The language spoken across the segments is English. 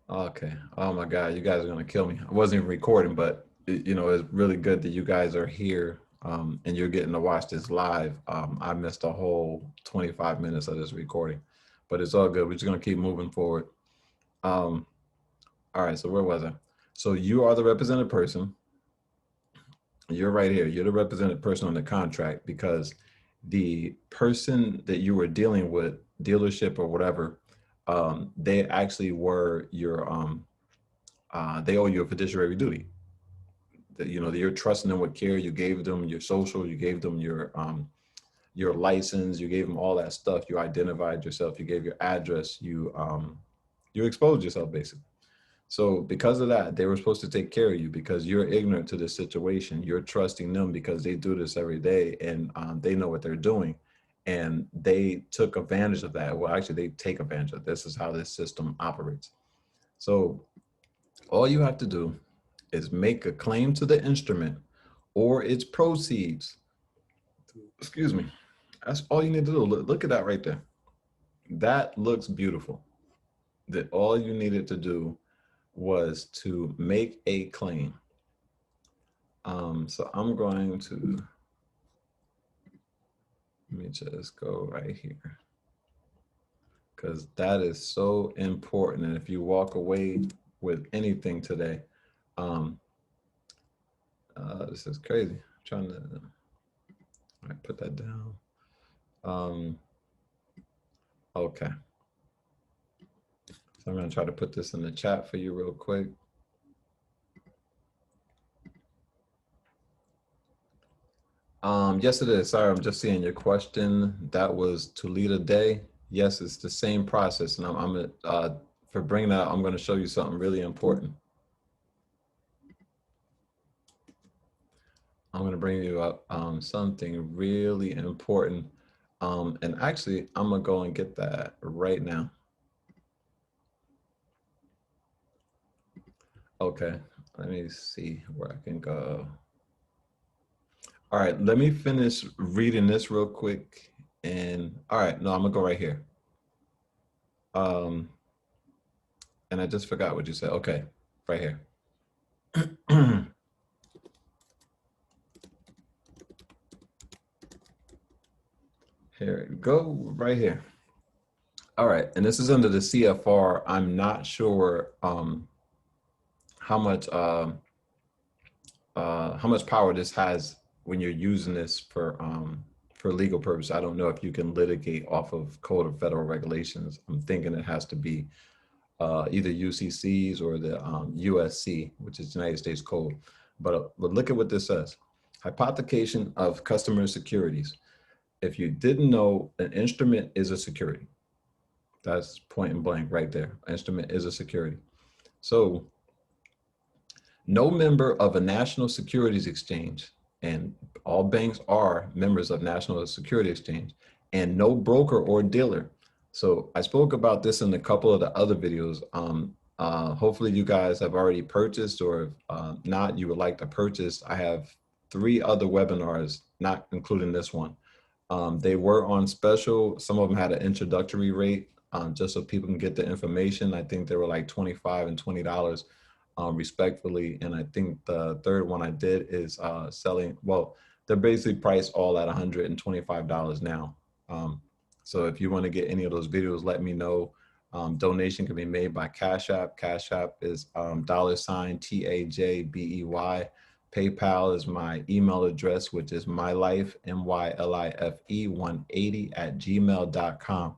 Okay. Oh my God, you guys are gonna kill me. I wasn't even recording, but it's really good that you guys are here, and you're getting to watch this live. I missed a whole 25 minutes of this recording, but it's all good. We're just gonna keep moving forward. Um, all right. So where was I? So you are the represented person. You're right here. You're the represented person on the contract because the person that you were dealing with, dealership or whatever, they actually were your they owe you a fiduciary duty. That that you're trusting them with care. You gave them your social, you gave them your license, you gave them all that stuff. You identified yourself, you gave your address, you exposed yourself basically. So because of that, they were supposed to take care of you because you're ignorant to this situation. You're trusting them because they do this every day and they know what they're doing. And they took advantage of that. Well, actually, they take advantage of this. Is how this system operates. So all you have to do is make a claim to the instrument or its proceeds. Excuse me. That's all you need to do. Look at that right there. That looks beautiful. That all you needed to do was to make a claim. So I'm going to, let me just go right here because that is so important. And if you walk away with anything today, um, this is crazy. I'm trying to, all right, put that down. Um, okay. So I'm going to try to put this in the chat for you real quick. Yes, it is. Sorry, I'm just seeing your question. That was to lead a day. Yes, it's the same process. And for bringing that, I'm going to show you something really important. I'm going to bring you up something really important. And actually, I'm going to go and get that right now. Okay, let me see where I can go. All right, let me finish reading this real quick. And all right, no, I'm gonna go right here. Um, and I just forgot what you said. Okay, right here. Here we go, right here. All right, and this is under the CFR. I'm not sure how much how much power this has when you're using this for legal purpose. I don't know if you can litigate off of Code of Federal Regulations. I'm thinking it has to be either UCCs or the USC, which is United States Code. But look at what this says. Hypothecation of customer securities. If you didn't know, an instrument is a security. That's point and blank right there. Instrument is a security. So no member of a national securities exchange, and all banks are members of National Security Exchange, and no broker or dealer. So I spoke about this in a couple of the other videos. Hopefully you guys have already purchased, or if not, you would like to purchase. I have 3 other webinars, not including this one. They were on special. Some of them had an introductory rate, just so people can get the information. I think they were like $25 and $20, respectfully. And I think the third one I did is selling. Well, they're basically priced all at $125 now. So if you want to get any of those videos, let me know. Donation can be made by Cash App. Cash App is $TAJBEY. PayPal is my email address, which is mylife, MYLIFE 180 at gmail.com.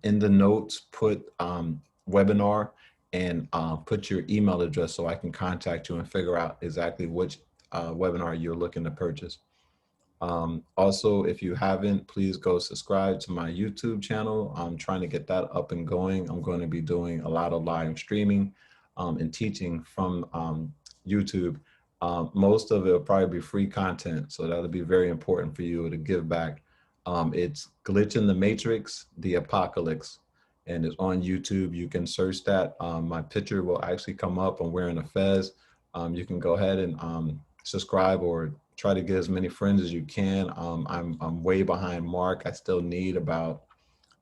In the notes, put webinar and put your email address so I can contact you and figure out exactly which webinar you're looking to purchase. Also, if you haven't, please go subscribe to my YouTube channel. I'm trying to get that up and going. I'm going to be doing a lot of live streaming and teaching from YouTube. Most of it will probably be free content, so that'll be very important for you to give back. It's Glitch in the Matrix, the Apocalypse, and it's on YouTube. You can search that. My picture will actually come up. I'm wearing a fez. You can go ahead and subscribe or try to get as many friends as you can. I'm way behind Mark. I still need about,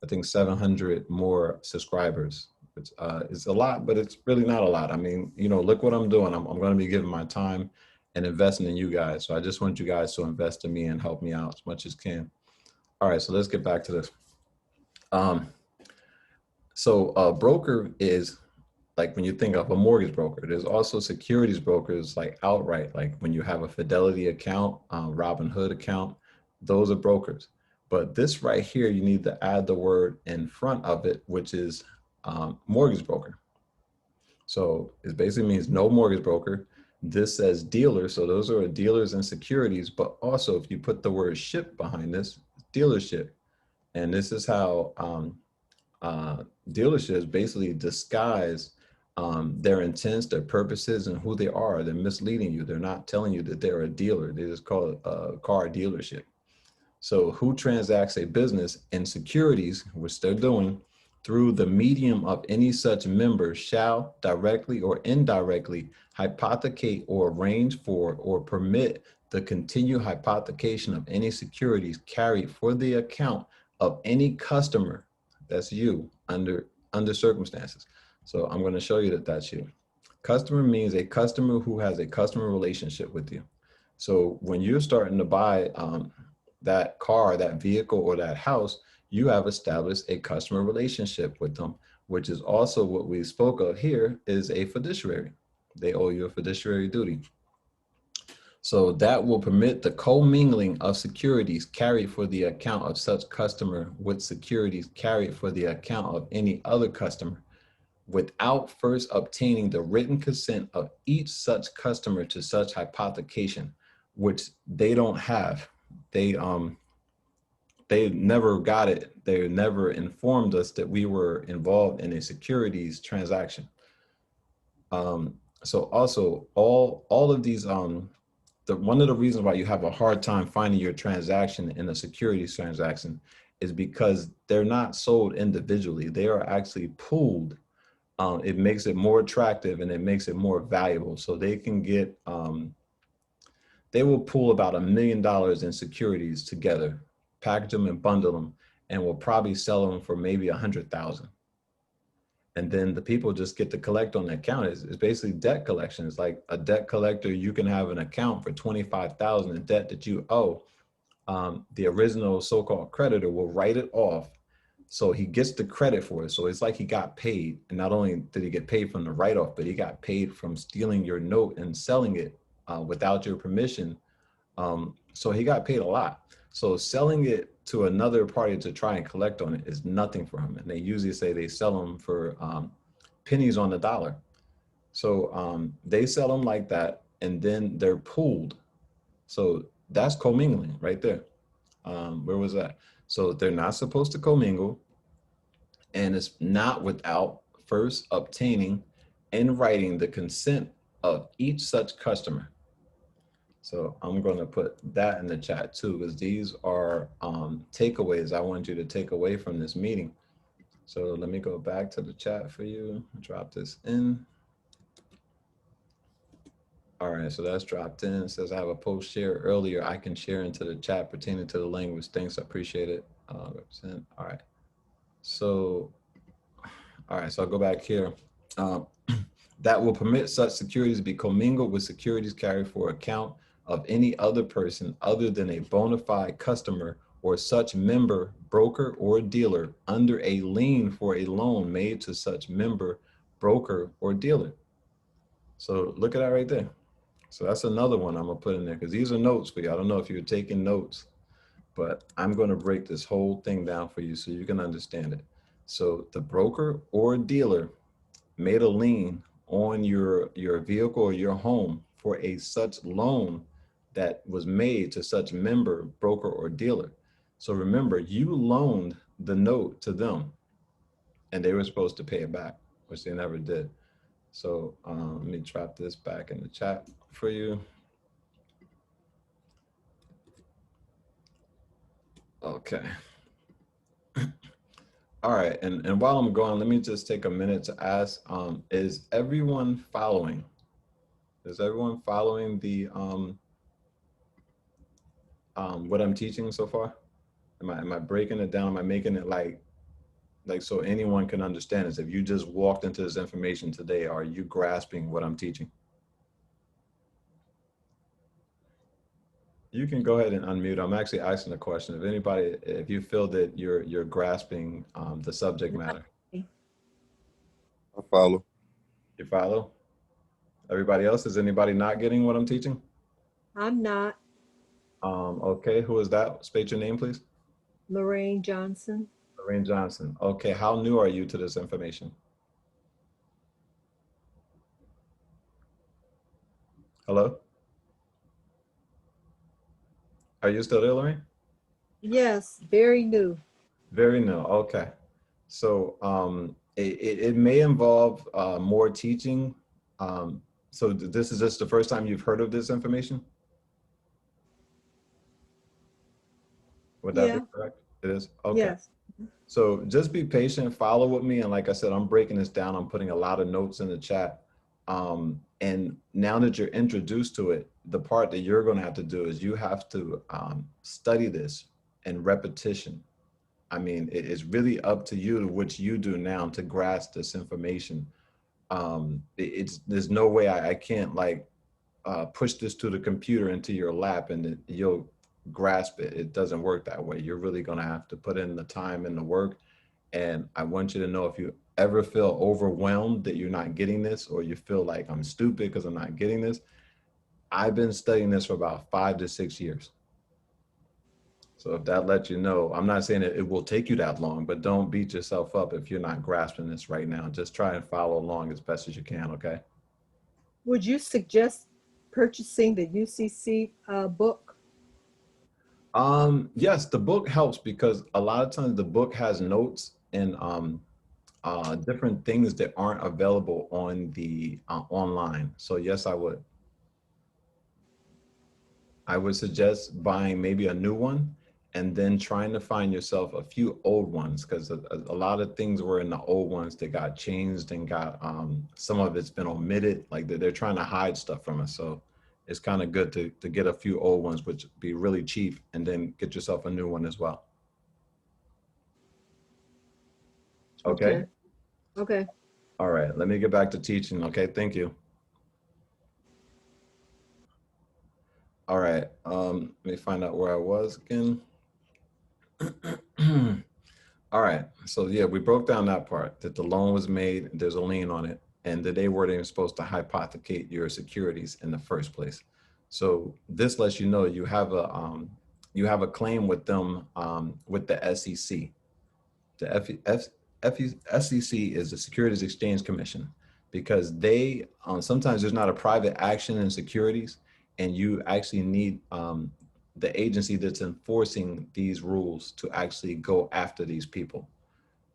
I think, 700 more subscribers. which is a lot, but it's really not a lot. I mean, you know, look what I'm doing. I'm going to be giving my time and investing in you guys. So I just want you guys to invest in me and help me out as much as can. All right, so let's get back to this. So a broker is like when you think of a mortgage broker, there's also securities brokers like outright, like when you have a Fidelity account, Robinhood account, those are brokers. But this right here, you need to add the word in front of it, which is mortgage broker. So it basically means no mortgage broker. This says dealer, so those are dealers and securities, but also if you put the word ship behind this, dealership. And this is how dealerships basically disguise their intents, their purposes, and who they are. They're misleading you. They're not telling you that they're a dealer. They just call it a car dealership. So who transacts a business in securities, which they're doing, through the medium of any such member shall directly or indirectly hypothecate or arrange for or permit the continued hypothecation of any securities carried for the account of any customer, that's you, under circumstances. So I'm going to show you that that's you. Customer means a customer who has a customer relationship with you. So when you're starting to buy that car, that vehicle, or that house, you have established a customer relationship with them, which is also what we spoke of here is a fiduciary. They owe you a fiduciary duty. So that will permit the commingling of securities carried for the account of such customer with securities carried for the account of any other customer without first obtaining the written consent of each such customer to such hypothecation, which they don't have. They never got it. They never informed us that we were involved in a securities transaction. So also all of these one of the reasons why you have a hard time finding your transaction in a securities transaction is because they're not sold individually. They are actually pooled. It makes it more attractive and it makes it more valuable. So they can get, they will pool about $1 million in securities together, package them and bundle them, and will probably sell them for maybe 100,000. And then the people just get to collect on the account. It's basically debt collection. It's like a debt collector. You can have an account for 25,000 in debt that you owe. The original so-called creditor will write it off. So he gets the credit for it. So it's like he got paid. And not only did he get paid from the write-off, but he got paid from stealing your note and selling it without your permission. So he got paid a lot. So selling it to another party to try and collect on it is nothing for him. And they usually say they sell them for pennies on the dollar. So they sell them like that, and then they're pooled. So that's commingling right there. Where was that? So they're not supposed to commingle, and it's not without first obtaining in writing the consent of each such customer. So I'm going to put that in the chat too, because these are takeaways I want you to take away from this meeting. So let me go back to the chat for you, drop this in. All right, so that's dropped in. It says I have a post shared earlier. I can share into the chat pertaining to the language. Thanks, I appreciate it. All right. So, so I'll go back here. That will permit such securities to be commingled with securities carried for account of any other person other than a bona fide customer or such member, broker, or dealer under a lien for a loan made to such member, broker, or dealer. So look at that right there. So that's another one I'm gonna put in there because these are notes for you. I don't know if you're taking notes, but I'm gonna break this whole thing down for you so you can understand it. So the broker or dealer made a lien on your vehicle or your home for a such loan that was made to such member, broker, or dealer. So remember, you loaned the note to them and they were supposed to pay it back, which they never did. So let me drop this back in the chat for you. Okay. All right, and while I'm going, let me just take a minute to ask, is everyone following? Is everyone following the what I'm teaching so far? Am I breaking it down? Am I making it like Like, so anyone can understand this. If you just walked into this information today, are you grasping what I'm teaching? You can go ahead and unmute. I'm actually asking a question. If anybody, if you feel that you're grasping the subject matter, I follow. you follow. Everybody else, is anybody not getting what I'm teaching? I'm not. Okay, who is that? State your name, please. Lorraine Johnson. Lorraine Johnson. Okay, how new are you to this information? Hello? Are you still there, Lorraine? Yes, very new. Very new. Okay. So it may involve more teaching. So this is just the first time you've heard of this information? Would that be Yeah, correct? It is? Okay. yes. So just be patient, follow with me. And like I said, I'm breaking this down. I'm putting a lot of notes in the chat. And now that you're introduced to it, the part that you're going to have to do is you have to study this in repetition. I mean, it's really up to you to what you do now to grasp this information. It's there's no way I can't like push this to the computer into your lap and you'll grasp it. It doesn't work that way. You're really going to have to put in the time and the work. And I want you to know, if you ever feel overwhelmed that you're not getting this, or you feel like I'm stupid because I'm not getting this, I've been studying this for about 5 to 6 years. So if that lets you know, I'm not saying that it will take you that long, but don't beat yourself up if you're not grasping this right now. Just try and follow along as best as you can, okay? Would you suggest purchasing the UCC book? Yes, the book helps because a lot of times the book has notes and different things that aren't available on the online. So yes, I would suggest buying maybe a new one and then trying to find yourself a few old ones, because a lot of things were in the old ones that got changed and got some of it's been omitted. Like they're trying to hide stuff from us. So it's kind of good to get a few old ones, which be really cheap, and then get yourself a new one as well. Okay. Okay. Okay. All right. Let me get back to teaching. Okay. Thank you. All right. Let me find out where I was again. All right. So yeah, we broke down that part, that the loan was made, there's a lien on it, and that they weren't even supposed to hypothecate your securities in the first place. So this lets you know you have a claim with them with the SEC. The SEC is the Securities Exchange Commission, because they sometimes there's not a private action in securities, and you actually need the agency that's enforcing these rules to actually go after these people.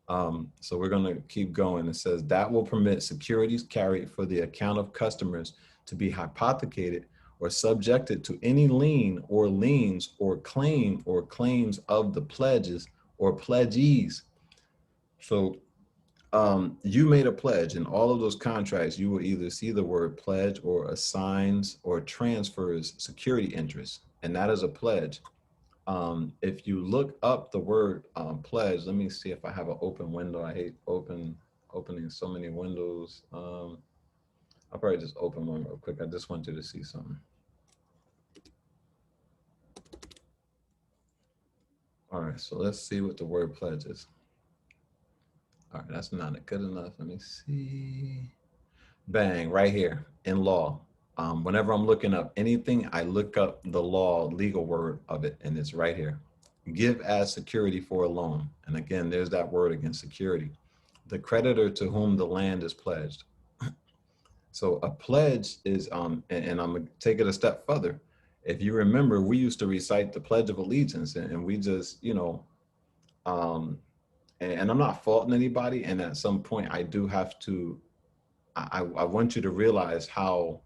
So we're going to keep going. It says that will permit securities carried for the account of customers to be hypothecated or subjected to any lien or liens or claims of the pledges or pledgees. So you made a pledge. In all of those contracts, you will either see the word pledge or assigns or transfers security interest, and that is a pledge. If you look up the word pledge, let me see if I have an open window. I hate opening so many windows. I'll probably just open one real quick. I just want you to see something. All right, so let's see what the word pledge is. All right, that's not good enough. Let me see. Bang, right here in law. Whenever I'm looking up anything, I look up the law, legal word of it, and it's right here. Give as security for a loan. And again, there's that word again, security. The creditor to whom the land is pledged. So a pledge is, and I'm gonna take it a step further. If you remember, we used to recite the Pledge of Allegiance, and we just, um, and I'm not faulting anybody. And at some point, I do have to, I want you to realize how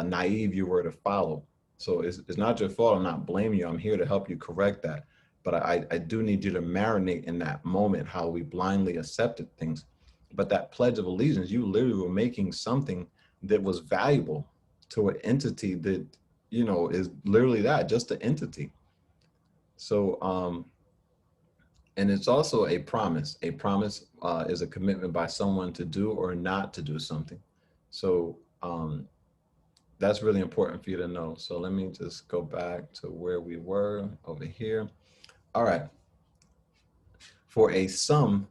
naive you were to follow. So it's not your fault. I'm not blaming you. I'm here to help you correct that. But I do need you to marinate in that moment, how we blindly accepted things. But that Pledge of Allegiance, you literally were making something that was valuable to an entity that, is literally that, just an entity. So And it's also a promise. A promise is a commitment by someone to do or not to do something. So that's really important for you to know. So let me just go back to where we were over here. All right. For a sum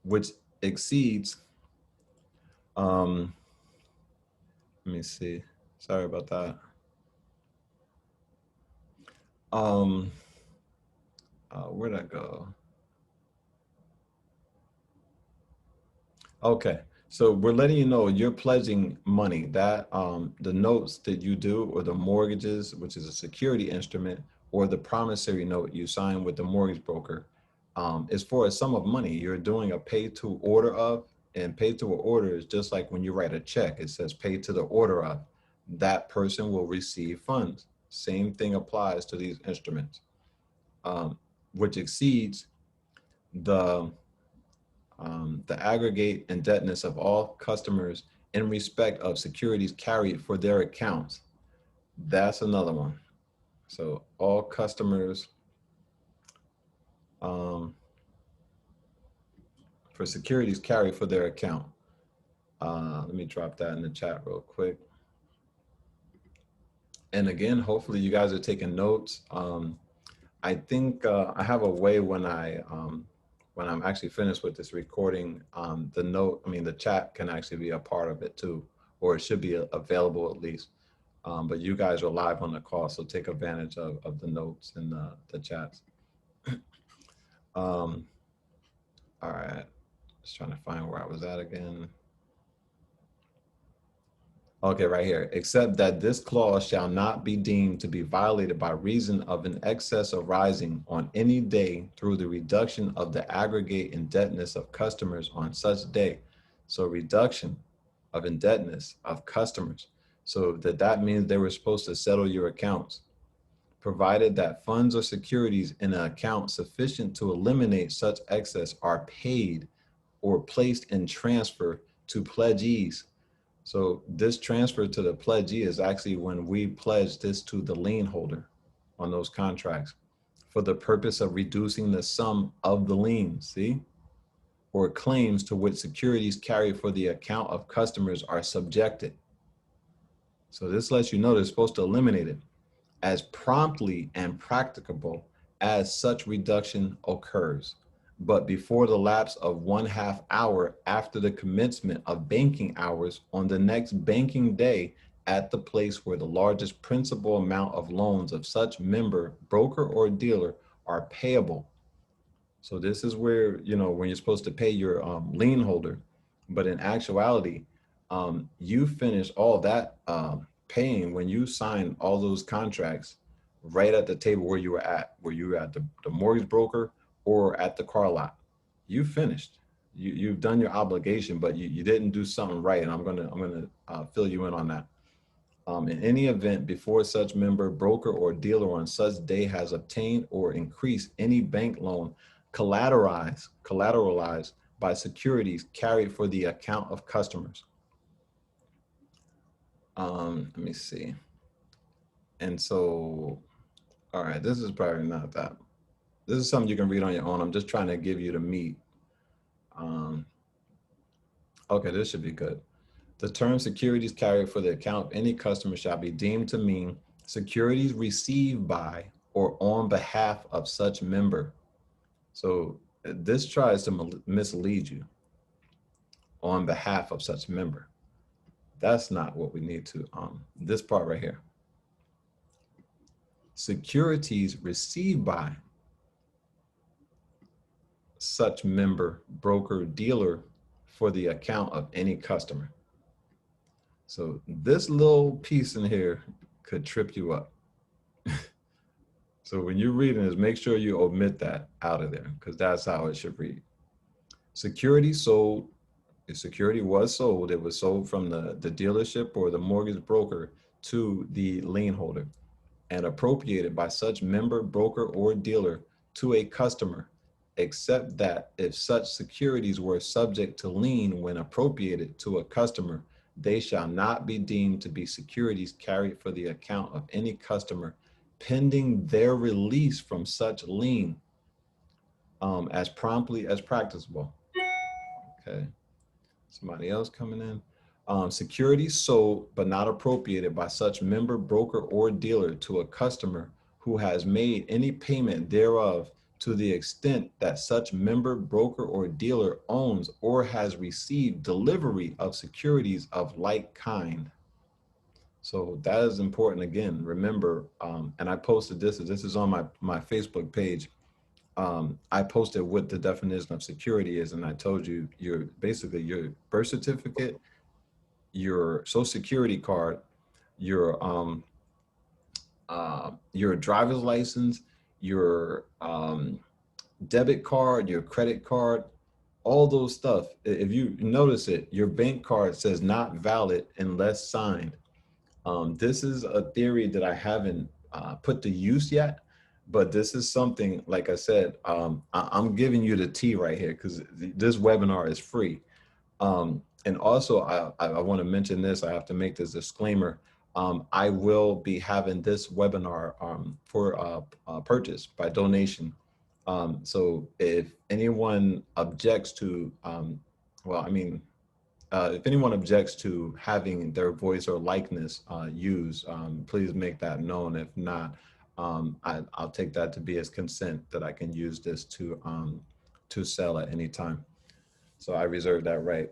which exceeds, let me see. Sorry about that. Where'd I go? Okay, so we're letting you know you're pledging money that the notes that you do, or the mortgages, which is a security instrument, or the promissory note you sign with the mortgage broker, is for a sum of money. You're doing a pay to order of, and pay to order is just like when you write a check, it says pay to the order of. That person will receive funds. Same thing applies to these instruments, which exceeds the aggregate indebtedness of all customers in respect of securities carried for their accounts. That's another one. So all customers for securities carried for their account. Let me drop that in the chat real quick. And again, hopefully you guys are taking notes. I think I have a way when I'm actually finished with this recording, the chat can actually be a part of it too, or it should be available at least. But you guys are live on the call, so take advantage of the notes and the chats. All right, just trying to find where I was at again. Okay, right here. Except that this clause shall not be deemed to be violated by reason of an excess arising on any day through the reduction of the aggregate indebtedness of customers on such day. So reduction of indebtedness of customers. So that means they were supposed to settle your accounts, provided that funds or securities in an account sufficient to eliminate such excess are paid or placed in transfer to pledgees. So this transfer to the pledgee is actually when we pledge this to the lien holder on those contracts for the purpose of reducing the sum of the lien, see? Or claims to which securities carried for the account of customers are subjected. So this lets you know they're supposed to eliminate it as promptly and practicable as such reduction occurs, but before the lapse of 1/2 hour after the commencement of banking hours on the next banking day at the place where the largest principal amount of loans of such member, broker, or dealer are payable. So this is where, when you're supposed to pay your lien holder, but in actuality, you finish all that paying when you sign all those contracts right at the table where you were at, the mortgage broker or at the car lot. You finished. You've done your obligation, but you didn't do something right, and I'm gonna fill you in on that. In any event, before such member, broker, or dealer on such day has obtained or increased any bank loan collateralized by securities carried for the account of customers. Let me see. And so, all right, this is probably not that. This is something you can read on your own. I'm just trying to give you the meat. Okay, this should be good. The term securities carried for the account of any customer shall be deemed to mean securities received by or on behalf of such member. So this tries to mislead you. On behalf of such member. That's not what we need to, this part right here. Securities received by such member, broker, dealer for the account of any customer. So this little piece in here could trip you up. So when you're reading this, make sure you omit that out of there, because that's how it should read. Security sold, if security was sold, it was sold from the dealership or the mortgage broker to the lien holder and appropriated by such member, broker, or dealer to a customer, except that if such securities were subject to lien when appropriated to a customer, they shall not be deemed to be securities carried for the account of any customer pending their release from such lien. as promptly as practicable. Okay. Somebody else coming in. Securities sold but not appropriated by such member, broker, or dealer to a customer who has made any payment thereof to the extent that such member, broker, or dealer owns or has received delivery of securities of like kind. So that is important. Again, remember, and I posted this is on my Facebook page. I posted what the definition of security is, and I told you your basically your birth certificate, your social security card, your driver's license, your debit card, your credit card, all those stuff. If you notice it, your bank card says not valid unless signed. This is a theory that I haven't put to use yet, but this is something, like I said, I'm giving you the tea right here because this webinar is free. And also, I want to mention this. I have to make this disclaimer. I will be having this webinar for purchase by donation. So if anyone objects to, if anyone objects to having their voice or likeness used, please make that known. If not, I'll take that to be as consent that I can use this to sell at any time. So I reserve that right.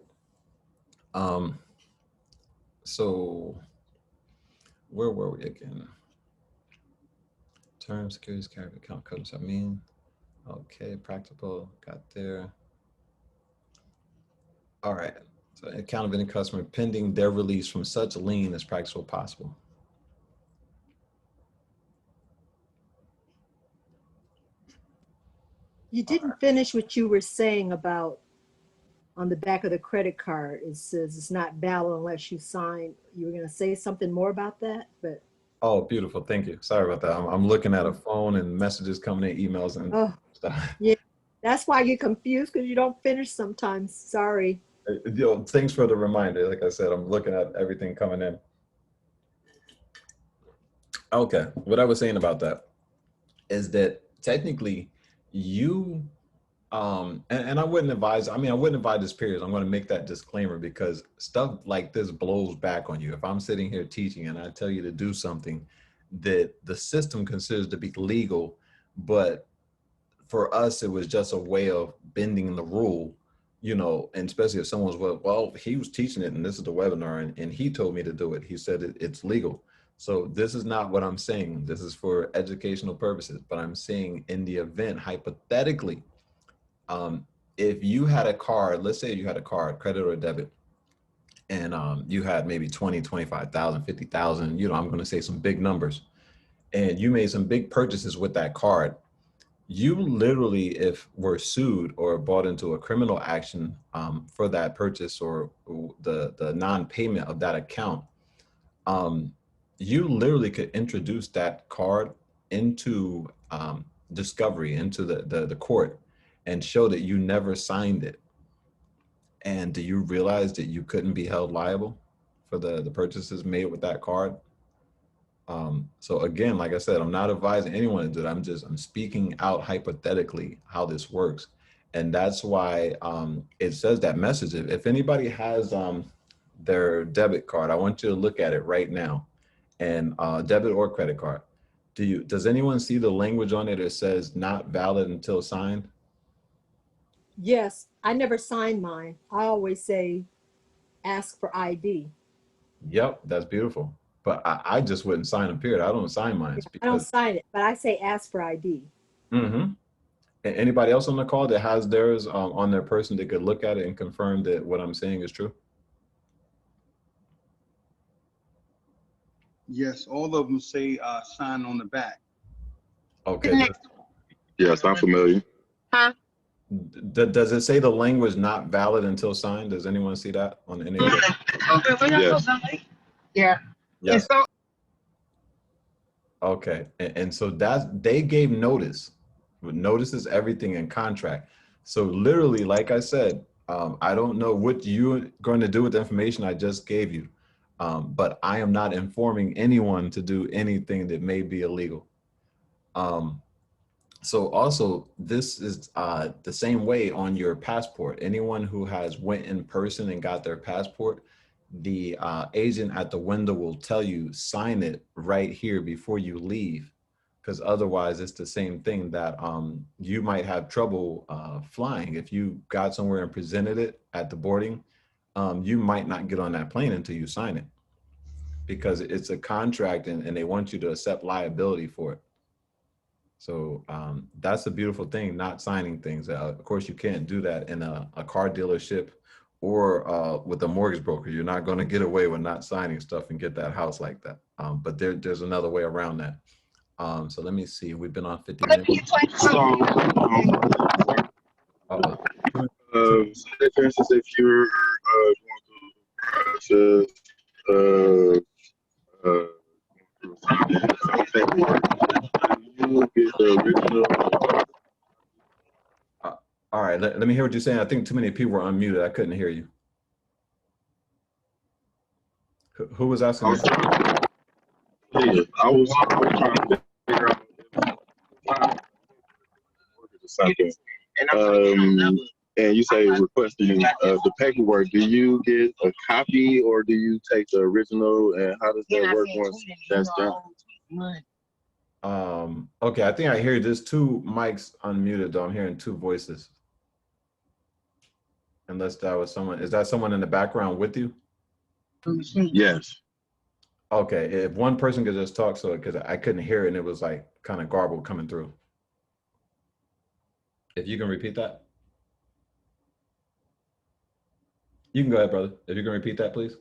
So where were we again? Term, securities, carry account codes. Okay, practical, got there. All right. So account of any customer pending their release from such lien as practicable possible. You didn't finish what you were saying about on the back of the credit card. It says it's not valid unless you sign. You were going to say something more about that, but. Oh, beautiful. Thank you. Sorry about that. I'm looking at a phone and messages coming in, emails and stuff. Yeah, that's why I get confused because you don't finish sometimes. Sorry. Thanks for the reminder. Like I said, I'm looking at everything coming in. Okay. What I was saying about that is that technically you, and I wouldn't advise, I wouldn't advise this period. I'm going to make that disclaimer because stuff like this blows back on you. If I'm sitting here teaching and I tell you to do something that the system considers to be legal, but for us, it was just a way of bending the rule, and especially if someone's, well, he was teaching it and this is the webinar and he told me to do it. He said it's legal. So this is not what I'm saying. This is for educational purposes, but I'm saying in the event, hypothetically, if you had a card, let's say you had a card, credit or debit, and you had maybe 20, 25,000, 50,000, I'm going to say some big numbers, and you made some big purchases with that card. You literally, if were sued or brought into a criminal action for that purchase or the non-payment of that account, you literally could introduce that card into discovery, into the court, and show that you never signed it. And do you realize that you couldn't be held liable for the purchases made with that card? So again, like I said, I'm not advising anyone to do that. I'm speaking out hypothetically how this works. And that's why it says that message. If anybody has their debit card, I want you to look at it right now. And debit or credit card. Does anyone see the language on it that says not valid until signed? Yes, I never sign mine. I always say, ask for ID. Yep, that's beautiful. But I just wouldn't sign them, period. I don't sign mine. I don't sign it, but I say ask for ID. Mm-hmm. Anybody else on the call that has theirs on their person that could look at it and confirm that what I'm saying is true? Yes, all of them say sign on the back. Okay. Yes, I'm familiar. Huh? Does it say the language not valid until signed? Does anyone see that on any of it? Yes. Yeah. Yes. Okay. And so they gave notice. Notice is everything in contract. So literally, like I said, I don't know what you're going to do with the information I just gave you, but I am not informing anyone to do anything that may be illegal. So also, this is the same way on your passport. Anyone who has went in person and got their passport, the agent at the window will tell you, sign it right here before you leave, because otherwise it's the same thing that you might have trouble flying. If you got somewhere and presented it at the boarding, you might not get on that plane until you sign it, because it's a contract and they want you to accept liability for it. So that's a beautiful thing, not signing things. Of course, you can't do that in a car dealership or with a mortgage broker. You're not going to get away with not signing stuff and get that house like that. But there's another way around that. So let me see. We've been on 50 minutes. So, Uh-oh. say for instance, if you're going through the process of paperwork, you get the original. All right, let me hear what you're saying. I think too many people were unmuted. I couldn't hear you. Who was asking I was that? trying to figure out something. And you say requesting the paperwork. Do you get a copy or do you take the original? And how does that work once that's done? Okay, I think I hear there's two mics unmuted though. I'm hearing two voices. Unless that was someone, is that someone in the background with you? Yes. Okay, if one person could just talk, so because I couldn't hear it and it was like kind of garbled coming through. If you can repeat that. You can go ahead, brother. If you can repeat that, please.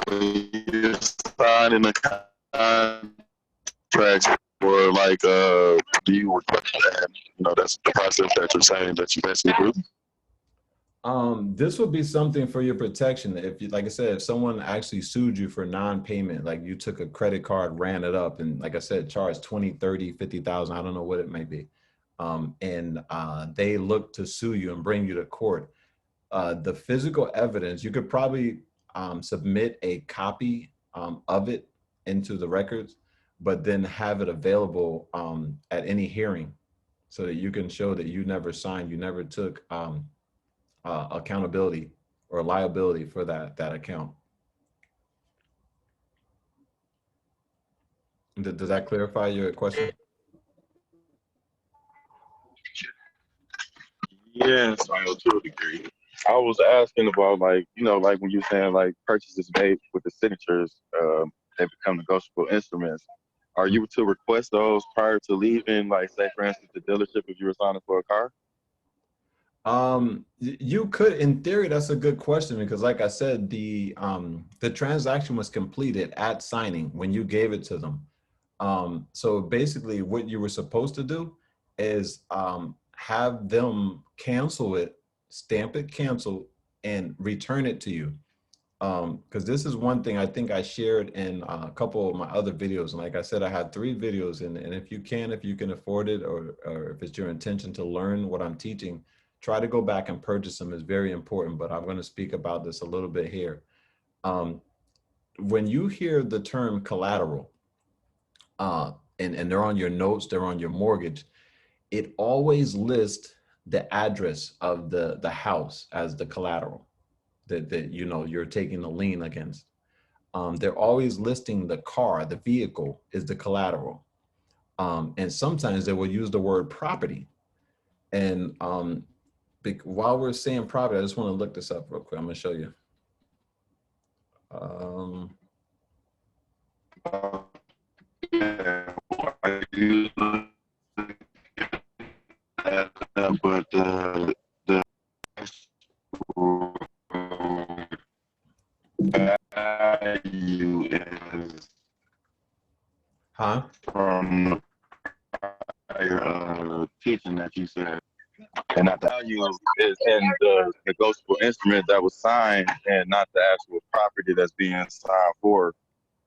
You're signing a contract or like do you request that? You know, that's the process that you're saying that you basically do. This would be something for your protection. If you, like I said, if someone actually sued you for non-payment, like you took a credit card, ran it up, and like I said, charged 20, 30, 50,000, I don't know what it may be. And they look to sue you and bring you to court. The physical evidence, you could probably submit a copy of it into the records, but then have it available at any hearing so that you can show that you never signed, you never took accountability or liability for that account. Does that clarify your question? Yes, I know to a degree. I was asking about like, you know, like when you're saying like purchases made with the signatures, they become negotiable instruments. Are you to request those prior to leaving, like say for instance the dealership if you were signing for a car? You could, in theory. That's a good question, because like I said, the transaction was completed at signing when you gave it to them. So basically what you were supposed to do is have them cancel it, stamp it canceled, and return it to you. Because this is one thing I think I shared in a couple of my other videos. And like I said, I had 3 videos, and if you can afford it, or if it's your intention to learn what I'm teaching, try to go back and purchase them. Is very important, but I'm going to speak about this a little bit here. When you hear the term collateral, and they're on your notes, they're on your mortgage, it always lists the address of the house as the collateral that you know you're taking the lien against. They're always listing the car, the vehicle is the collateral. And sometimes they will use the word property. And while we're saying property, I just want to look this up real quick. I'm going to show you. I usually but the value is Huh? from the prior teaching that you said, and not the value is in the negotiable instrument that was signed, and not the actual property that's being signed for.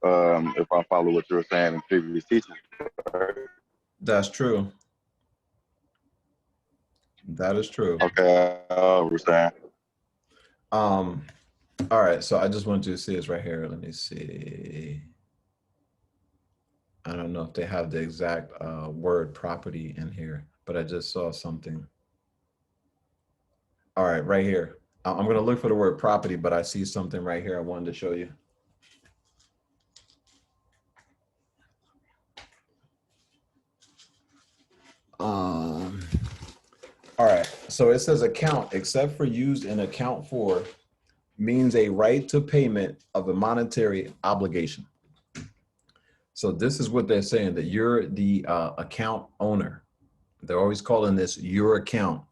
If I follow what you were saying in previous teachings. That's true. That is true. Okay, we're saying. All right, so I just want you to see this right here. Let me see. I don't know if they have the exact word property in here, but I just saw something. All right, right here. I'm going to look for the word property, but I see something right here I wanted to show you. Um, all right, so it says account, except for used in account for, means a right to payment of a monetary obligation. So this is what they're saying, that you're the account owner. They're always calling this your account.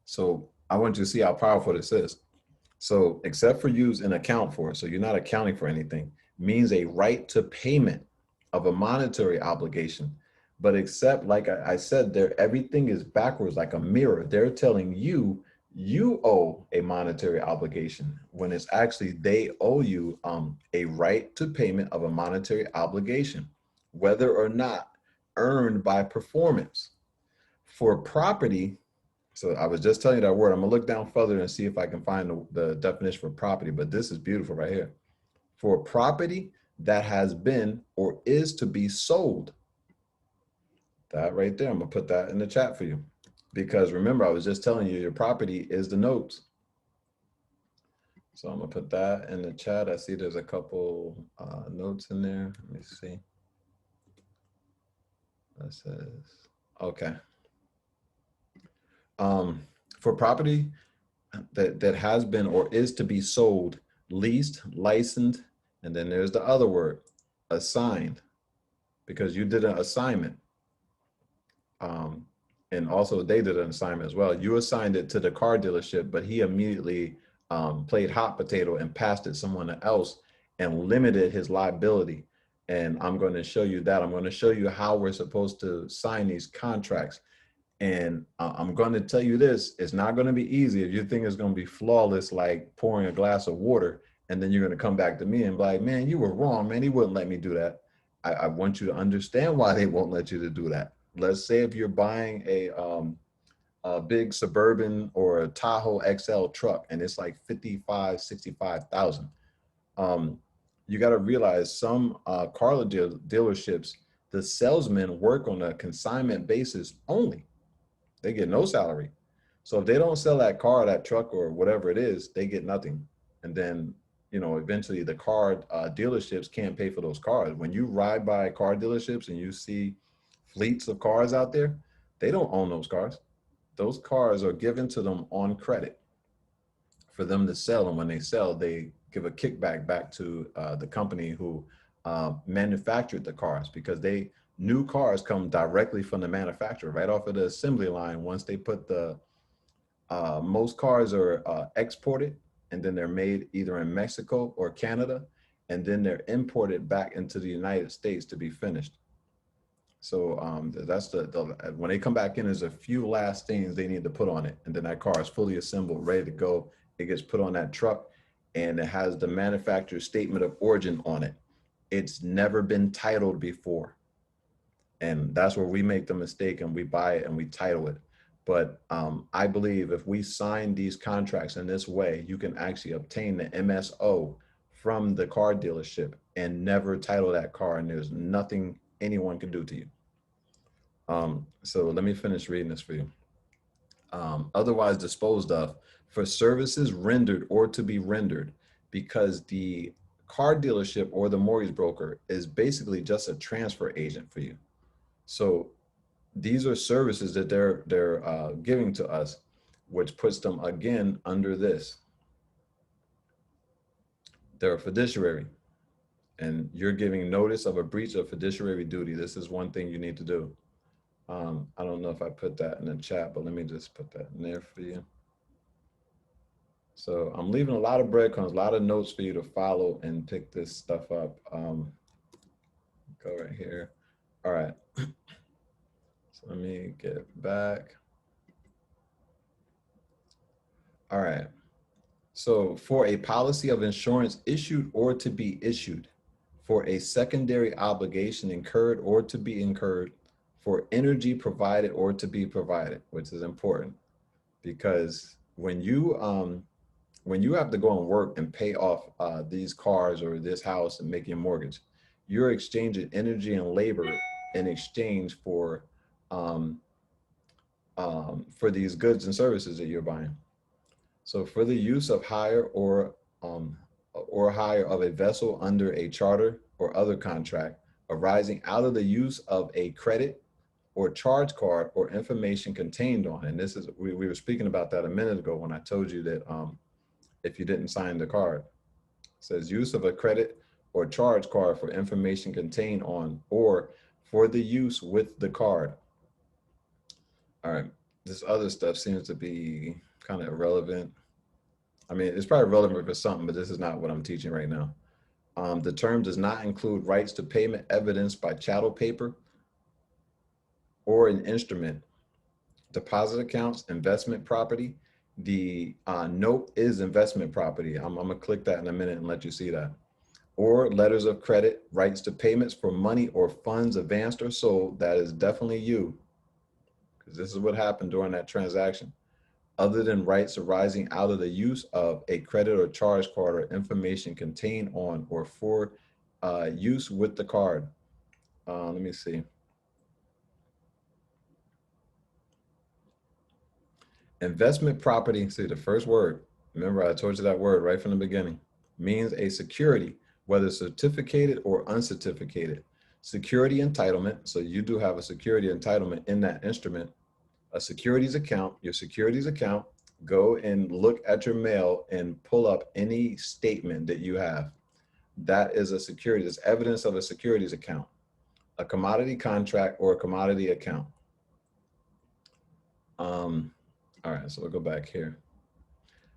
So I want you to see how powerful this is. So except for use and account for, so you're not accounting for anything, means a right to payment of a monetary obligation. But except, like I said, there everything is backwards like a mirror. They're telling you you owe a monetary obligation when it's actually they owe you a right to payment of a monetary obligation, whether or not earned by performance. For property, so I was just telling you that word. I'm gonna look down further and see if I can find the definition for property, but this is beautiful right here. For property that has been or is to be sold. That right there, I'm gonna put that in the chat for you. Because remember, I was just telling you your property is the notes. So I'm gonna put that in the chat. I see there's a couple notes in there. Let me see. That says, okay. For property that has been or is to be sold, leased, licensed, and then there's the other word, assigned, because you did an assignment. And also they did an assignment as well. You assigned it to the car dealership, but he immediately played hot potato and passed it someone else and limited his liability. And I'm going to show you that. I'm going to show you how we're supposed to sign these contracts. And I'm going to tell you this, it's not going to be easy. If you think it's going to be flawless, like pouring a glass of water, and then you're going to come back to me and be like, man, you were wrong, man. He wouldn't let me do that. I want you to understand why they won't let you to do that. Let's say if you're buying a big Suburban or a Tahoe XL truck and it's like 55, 65,000. You got to realize some car dealerships, the salesmen work on a consignment basis only. They get no salary. So if they don't sell that car, that truck, or whatever it is, they get nothing. And then, eventually the car dealerships can't pay for those cars. When you ride by car dealerships and you see fleets of cars out there, they don't own those cars. Those cars are given to them on credit for them to sell. And when they sell, they give a kickback back to the company who manufactured the cars, because new cars come directly from the manufacturer, right off of the assembly line. Once they put most cars are exported, and then they're made either in Mexico or Canada, and then they're imported back into the United States to be finished. So that's when they come back in, there's a few last things they need to put on it. And then that car is fully assembled, ready to go. It gets put on that truck and it has the manufacturer's statement of origin on it. It's never been titled before. And that's where we make the mistake and we buy it and we title it. But I believe if we sign these contracts in this way, you can actually obtain the MSO from the car dealership and never title that car. And there's nothing anyone can do to you. So let me finish reading this for you. Otherwise disposed of for services rendered or to be rendered, because the car dealership or the mortgage broker is basically just a transfer agent for you. So these are services that they're giving to us, which puts them again under this. They're a fiduciary, and you're giving notice of a breach of fiduciary duty. This is one thing you need to do. I don't know if I put that in the chat, but let me just put that in there for you. So I'm leaving a lot of breadcrumbs, a lot of notes for you to follow and pick this stuff up. Go right here. All right. So let me get back. All right. So for a policy of insurance issued or to be issued, for a secondary obligation incurred or to be incurred, for energy provided or to be provided, which is important, because when you have to go and work and pay off these cars or this house and make your mortgage, you're exchanging energy and labor in exchange for these goods and services that you're buying. So for the use of hire or hire of a vessel under a charter or other contract arising out of the use of a credit or charge card or information contained on. And this is, we were speaking about that a minute ago when I told you that if you didn't sign the card, it says use of a credit or charge card for information contained on or for the use with the card. All right, this other stuff seems to be kind of irrelevant. I mean, it's probably relevant for something, but this is not what I'm teaching right now. The term does not include rights to payment evidenced by chattel paper or an instrument, deposit accounts, investment property. The note is investment property. I'm gonna click that in a minute and let you see that. Or letters of credit, rights to payments for money or funds advanced or sold. That is definitely you, because this is what happened during that transaction. Other than rights arising out of the use of a credit or charge card or information contained on or for use with the card. Let me see. Investment property, see the first word, remember I told you that word right from the beginning, means a security, whether certificated or uncertificated. Security entitlement, so you do have a security entitlement in that instrument. A securities account, your securities account, go and look at your mail and pull up any statement that you have. That is a security, it's evidence of a securities account, a commodity contract or a commodity account. All right, so we'll go back here.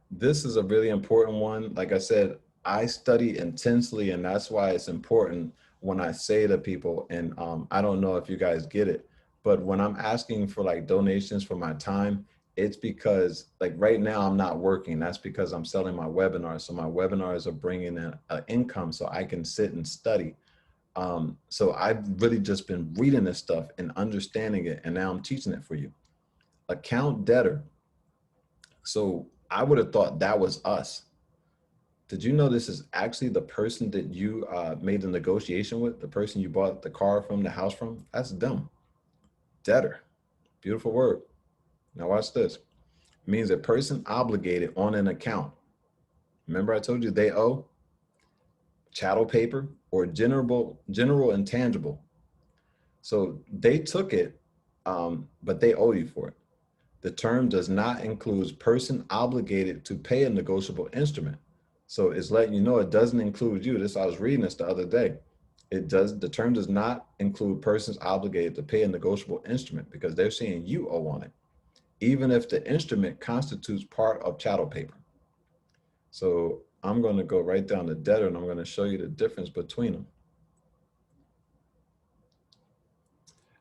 This is a really important one. Like I said, I study intensely, and that's why it's important when I say to people, and I don't know if you guys get it, but when I'm asking for like donations for my time, it's because like right now I'm not working. That's because I'm selling my webinars. So my webinars are bringing in an income so I can sit and study. So I've really just been reading this stuff and understanding it, and now I'm teaching it for you. Account debtor. So I would have thought that was us. Did you know this is actually the person that you made the negotiation with, the person you bought the car from, the house from? That's them. Debtor. Beautiful word. Now watch this. It means a person obligated on an account. Remember I told you they owe? Chattel paper or general intangible. So they took it, but they owe you for it. The term does not include person obligated to pay a negotiable instrument. So it's letting you know it doesn't include you. This, I was reading this the other day. The term does not include persons obligated to pay a negotiable instrument because they're saying you owe on it, even if the instrument constitutes part of chattel paper. So I'm going to go right down to debtor and I'm going to show you the difference between them.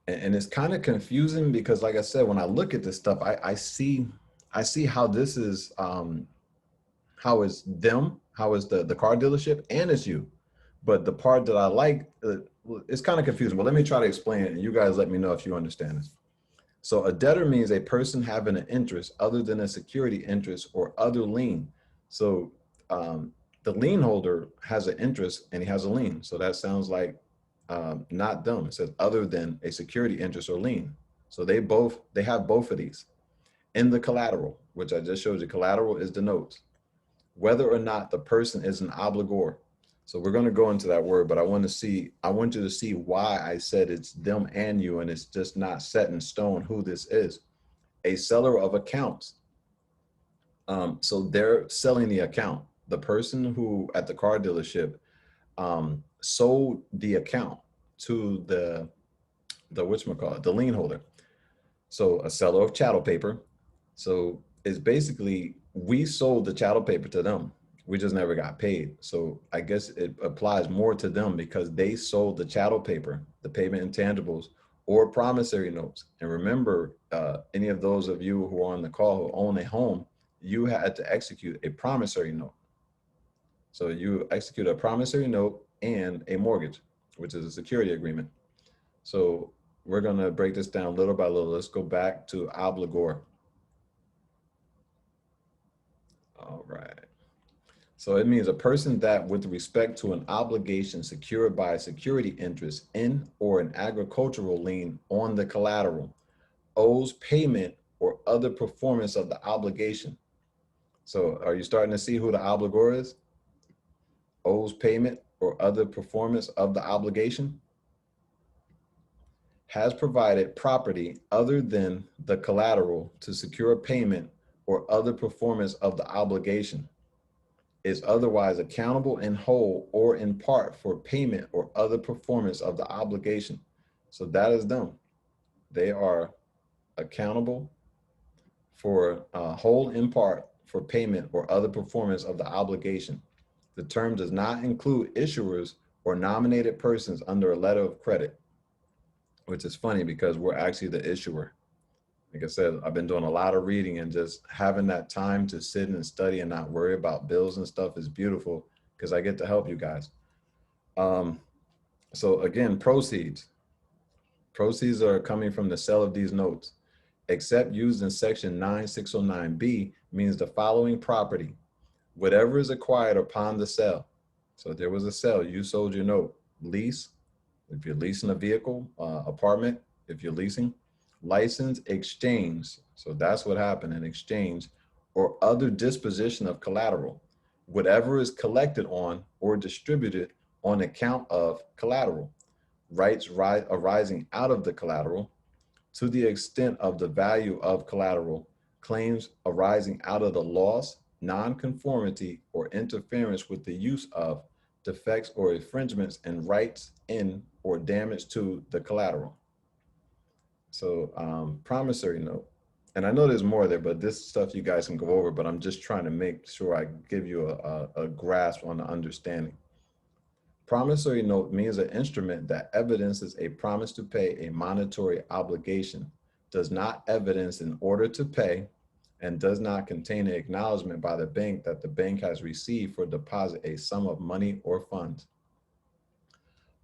And it's kind of confusing because like I said, when I look at this stuff, I see how this is, how it's them, how it's the car dealership, and it's you. But the part that I like, it's kind of confusing, but let me try to explain it and you guys let me know if you understand this. So a debtor means a person having an interest other than a security interest or other lien. So the lien holder has an interest and he has a lien. So that sounds like not them. It says other than a security interest or lien. So they have both of these. In the collateral, which I just showed you, collateral is the notes. Whether or not the person is an obligor. So we're going to go into that word, but I want you to see why I said it's them and you, and it's just not set in stone who this is. A seller of accounts. So they're selling the account. The person who at the car dealership sold the account to the whatchamacallit, the lien holder. So a seller of chattel paper. So it's basically, we sold the chattel paper to them. We just never got paid. So I guess it applies more to them because they sold the chattel paper, the payment intangibles, or promissory notes. And remember, any of those of you who are on the call who own a home, you had to execute a promissory note. So you execute a promissory note and a mortgage, which is a security agreement. So we're going to break this down little by little. Let's go back to obligor. All right. So it means a person that with respect to an obligation secured by a security interest in or an agricultural lien on the collateral owes payment or other performance of the obligation. So are you starting to see who the obligor is? Owes payment or other performance of the obligation. Has provided property other than the collateral to secure payment or other performance of the obligation. Is otherwise accountable in whole or in part for payment or other performance of the obligation. So that is them. They are accountable for whole in part for payment or other performance of the obligation. The term does not include issuers or nominated persons under a letter of credit, which is funny because we're actually the issuer. Like I said, I've been doing a lot of reading, and just having that time to sit and study and not worry about bills and stuff is beautiful because I get to help you guys. So again, proceeds. Proceeds are coming from the sale of these notes. Except used in section 9609B means the following property: whatever is acquired upon the sale. So there was a sale, you sold your note. Lease, if you're leasing a vehicle, apartment, if you're leasing. License, exchange, so that's what happened, an exchange, or other disposition of collateral. Whatever is collected on or distributed on account of collateral. Rights arising out of the collateral, to the extent of the value of collateral. Claims arising out of the loss, nonconformity, or interference with the use of, defects or infringements in rights in or damage to the collateral. So promissory note. And I know there's more there, but this stuff you guys can go over, but I'm just trying to make sure I give you a grasp on the understanding. Promissory note means an instrument that evidences a promise to pay a monetary obligation, does not evidence an order to pay, and does not contain an acknowledgement by the bank that the bank has received for deposit a sum of money or funds.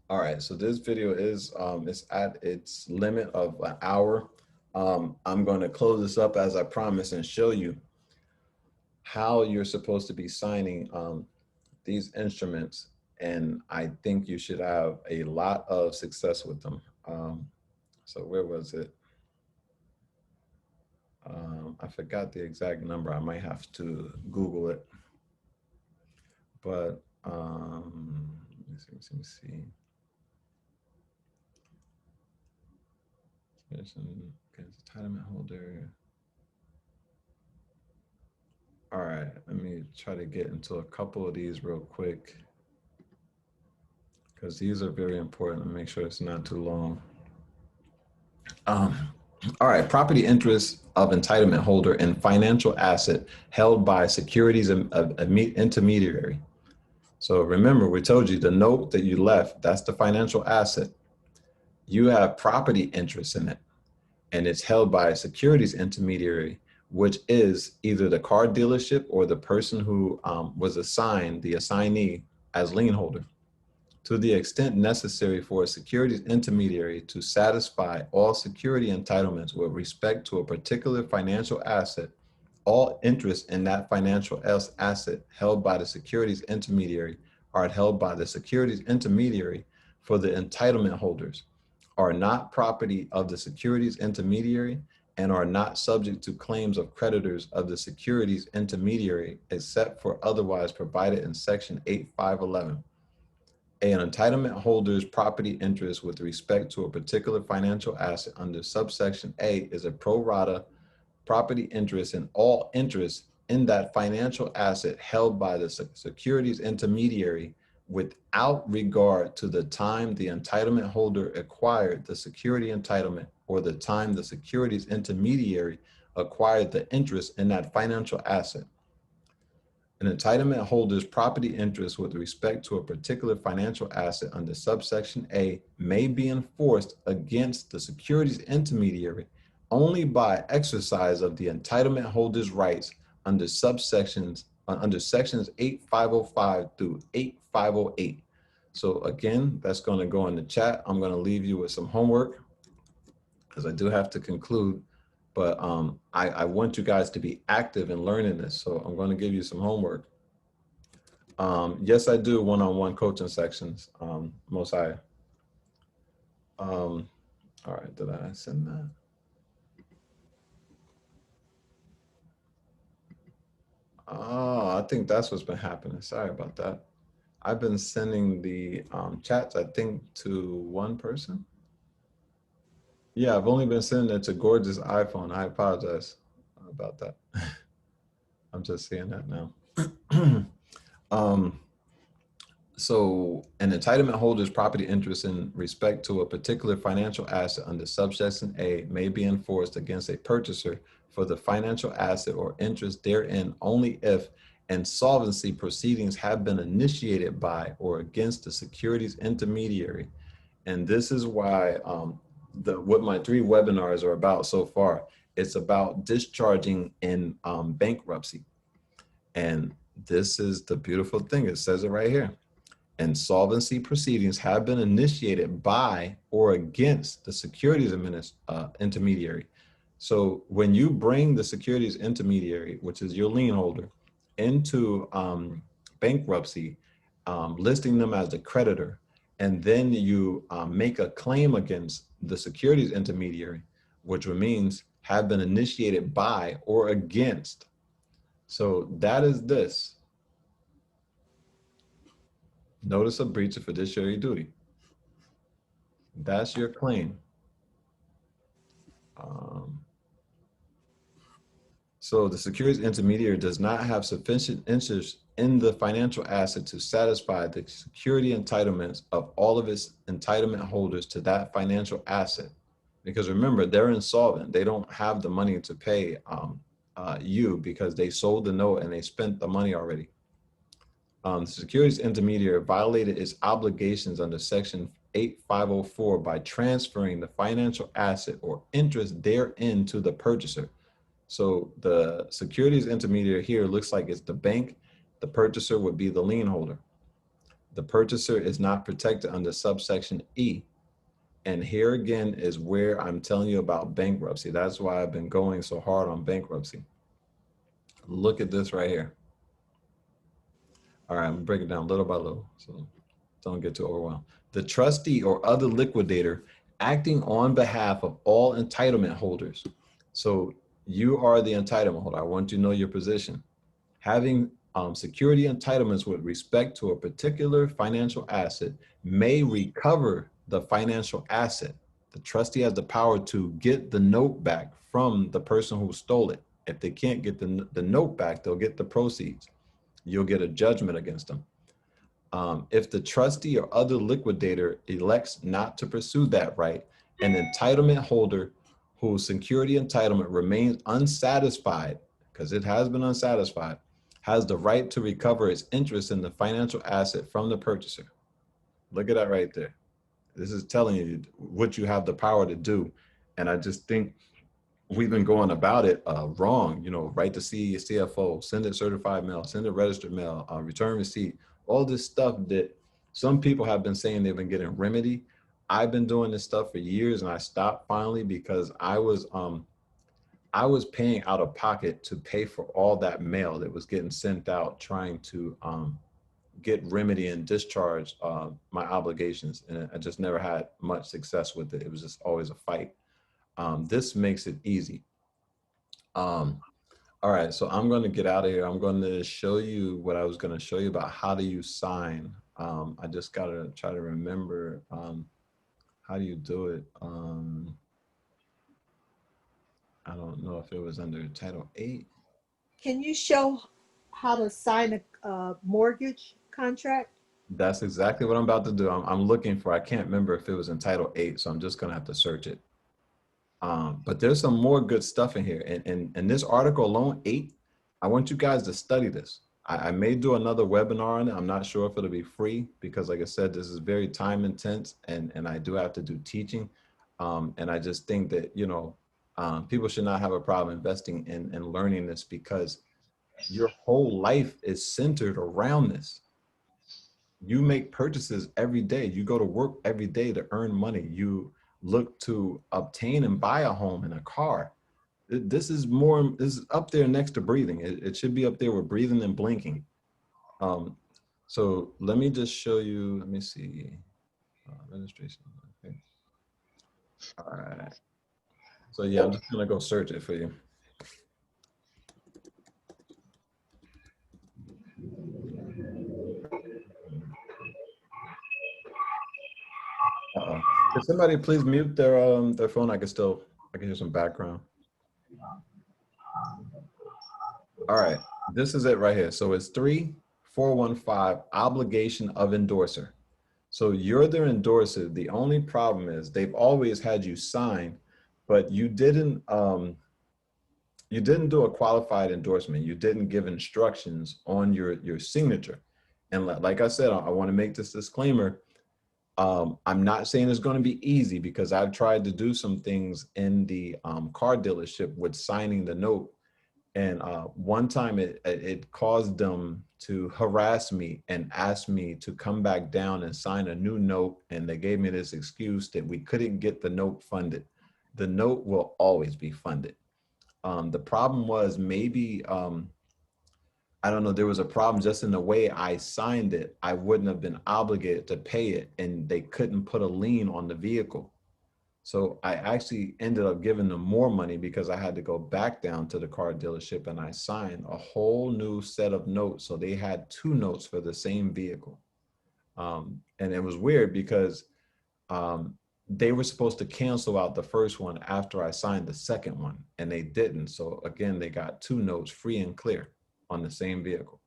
All right, so this video is it's at its limit of an hour. I'm going to close this up as I promised and show you how you're supposed to be signing these instruments. And I think you should have a lot of success with them. So where was it? I forgot the exact number. I might have to Google it. But let me see. Okay, entitlement holder. All right, let me try to get into a couple of these real quick, because these are very important to make sure it's not too long. All right, property interest of entitlement holder and financial asset held by securities intermediary. So remember, we told you the note that you left, that's the financial asset. You have property interest in it, and it's held by a securities intermediary, which is either the car dealership or the person who was assigned, the assignee, as lien holder. To the extent necessary for a securities intermediary to satisfy all security entitlements with respect to a particular financial asset, all interest in that financial asset held by the securities intermediary are held by the securities intermediary for the entitlement holders, are not property of the securities intermediary, and are not subject to claims of creditors of the securities intermediary except for otherwise provided in section 8511. An entitlement holder's property interest with respect to a particular financial asset under subsection A is a pro rata property interest in all interests in that financial asset held by the securities intermediary without regard to the time the entitlement holder acquired the security entitlement or the time the securities intermediary acquired the interest in that financial asset. An entitlement holder's property interest with respect to a particular financial asset under subsection A may be enforced against the securities intermediary only by exercise of the entitlement holder's rights under sections 8505 through 8508. So again, that's going to go in the chat. I'm going to leave you with some homework because I do have to conclude. But I want you guys to be active in learning this. So I'm going to give you some homework. Yes, I do one-on-one coaching sections. Most I. All right, did I send that? Oh, I think that's what's been happening. Sorry about that. I've been sending the chats, I think, to one person. Yeah, I've only been sending it to Gorgeous iPhone. I apologize about that. I'm just seeing that now. um, so an entitlement holder's property interest in respect to a particular financial asset under subsection A may be enforced against a purchaser for the financial asset or interest therein only if insolvency proceedings have been initiated by or against the securities intermediary. And this is why what my 3 webinars are about so far. It's about discharging in bankruptcy. And this is the beautiful thing. It says it right here. Insolvency proceedings have been initiated by or against the securities intermediary. So when you bring the securities intermediary, which is your lien holder, into bankruptcy, listing them as a creditor, and then you make a claim against the securities intermediary, which means have been initiated by or against. So that is this. Notice of breach of fiduciary duty. That's your claim. So the securities intermediary does not have sufficient interest in the financial asset to satisfy the security entitlements of all of its entitlement holders to that financial asset. Because remember, they're insolvent. They don't have the money to pay you because they sold the note and they spent the money already. The securities intermediary violated its obligations under Section 8504 by transferring the financial asset or interest therein to the purchaser. So the securities intermediary here looks like it's the bank. The purchaser would be the lien holder. The purchaser is not protected under subsection E. And here again is where I'm telling you about bankruptcy. That's why I've been going so hard on bankruptcy. Look at this right here. All right, I'm gonna break it down little by little, so don't get too overwhelmed. The trustee or other liquidator acting on behalf of all entitlement holders. So you are the entitlement holder. I want you to know your position. Having security entitlements with respect to a particular financial asset may recover the financial asset. The trustee has the power to get the note back from the person who stole it. If they can't get the note back, they'll get the proceeds. You'll get a judgment against them. If the trustee or other liquidator elects not to pursue that right, an entitlement holder whose security entitlement remains unsatisfied, because it has been unsatisfied, has the right to recover its interest in the financial asset from the purchaser. Look at that right there. This is telling you what you have the power to do. And I just think we've been going about it wrong. You know, write to CFO, send it certified mail, send it registered mail, return receipt, all this stuff that some people have been saying they've been getting remedy. I've been doing this stuff for years and I stopped finally because I was paying out of pocket to pay for all that mail that was getting sent out trying to get remedy and discharge my obligations. And I just never had much success with it. It was just always a fight. This makes it easy. All right, so I'm going to get out of here. I'm going to show you what I was going to show you about how do you sign. I just got to try to remember how do you do it. I don't know if it was under Title 8. Can you show how to sign a mortgage contract? That's exactly what I'm about to do. I'm looking for, I can't remember if it was in Title 8, so I'm just going to have to search it. But there's some more good stuff in here. And this article alone, 8, I want you guys to study this. I may do another webinar on it. I'm not sure if it'll be free because like I said, this is very time intense and I do have to do teaching. And I just think that, you know, people should not have a problem investing in learning this because your whole life is centered around this. You make purchases every day. You go to work every day to earn money. You look to obtain and buy a home and a car. This is up there next to breathing. It should be up there with breathing and blinking. So let me just show you, let me see, registration. Okay. All right. So yeah, I'm just gonna go search it for you. Uh-oh. Could somebody please mute their phone? I can hear some background. All right, this is it right here. So it's 3415 obligation of endorser. So you're their endorser. The only problem is they've always had you sign, but you didn't do a qualified endorsement. You didn't give instructions on your signature. And like I said, I want to make this disclaimer. I'm not saying it's going to be easy because I've tried to do some things in the car dealership with signing the note. And one time it caused them to harass me and ask me to come back down and sign a new note. And they gave me this excuse that we couldn't get the note funded. The note will always be funded. The problem was maybe, I don't know, there was a problem just in the way I signed it. I wouldn't have been obligated to pay it, and they couldn't put a lien on the vehicle. So I actually ended up giving them more money because I had to go back down to the car dealership and I signed a whole new set of notes. So they had two notes for the same vehicle. And it was weird because um, they were supposed to cancel out the first one after I signed the second one, and they didn't. So again, they got two notes free and clear on the same vehicle.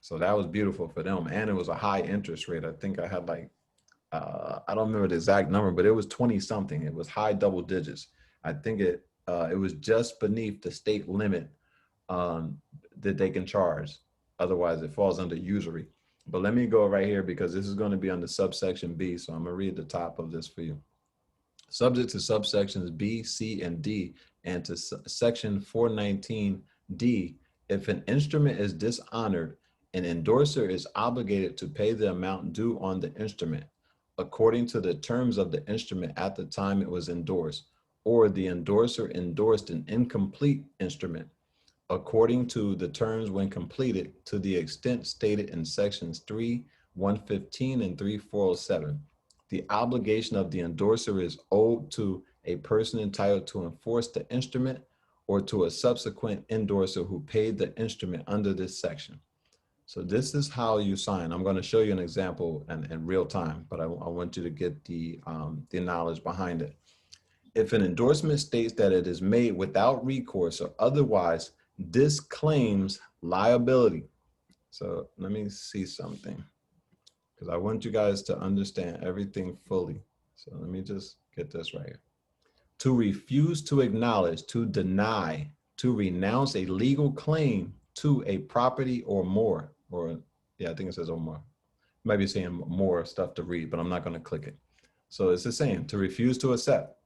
So that was beautiful for them. And it was a high interest rate. I think I had like, I don't remember the exact number, but it was 20 something. It was high double digits. I think it was just beneath the state limit that they can charge. Otherwise, it falls under usury. But let me go right here because this is going to be under subsection B. So I'm going to read the top of this for you. Subject to subsections B, C, and D, and to section 419D, if an instrument is dishonored, an endorser is obligated to pay the amount due on the instrument according to the terms of the instrument at the time it was endorsed, or the endorser endorsed an incomplete instrument according to the terms when completed to the extent stated in sections 3,115 and 3,407. The obligation of the endorser is owed to a person entitled to enforce the instrument or to a subsequent endorser who paid the instrument under this section. So this is how you sign. I'm going to show you an example in real time, but I want you to get the knowledge behind it. If an endorsement states that it is made without recourse or otherwise disclaims liability. So let me see something because I want you guys to understand everything fully. So let me just get this right here. To refuse to acknowledge, to deny, to renounce a legal claim to a property or more, or yeah, I think it says or more. Might be saying more stuff to read, but I'm not going to click it. So it's the same, to refuse to accept.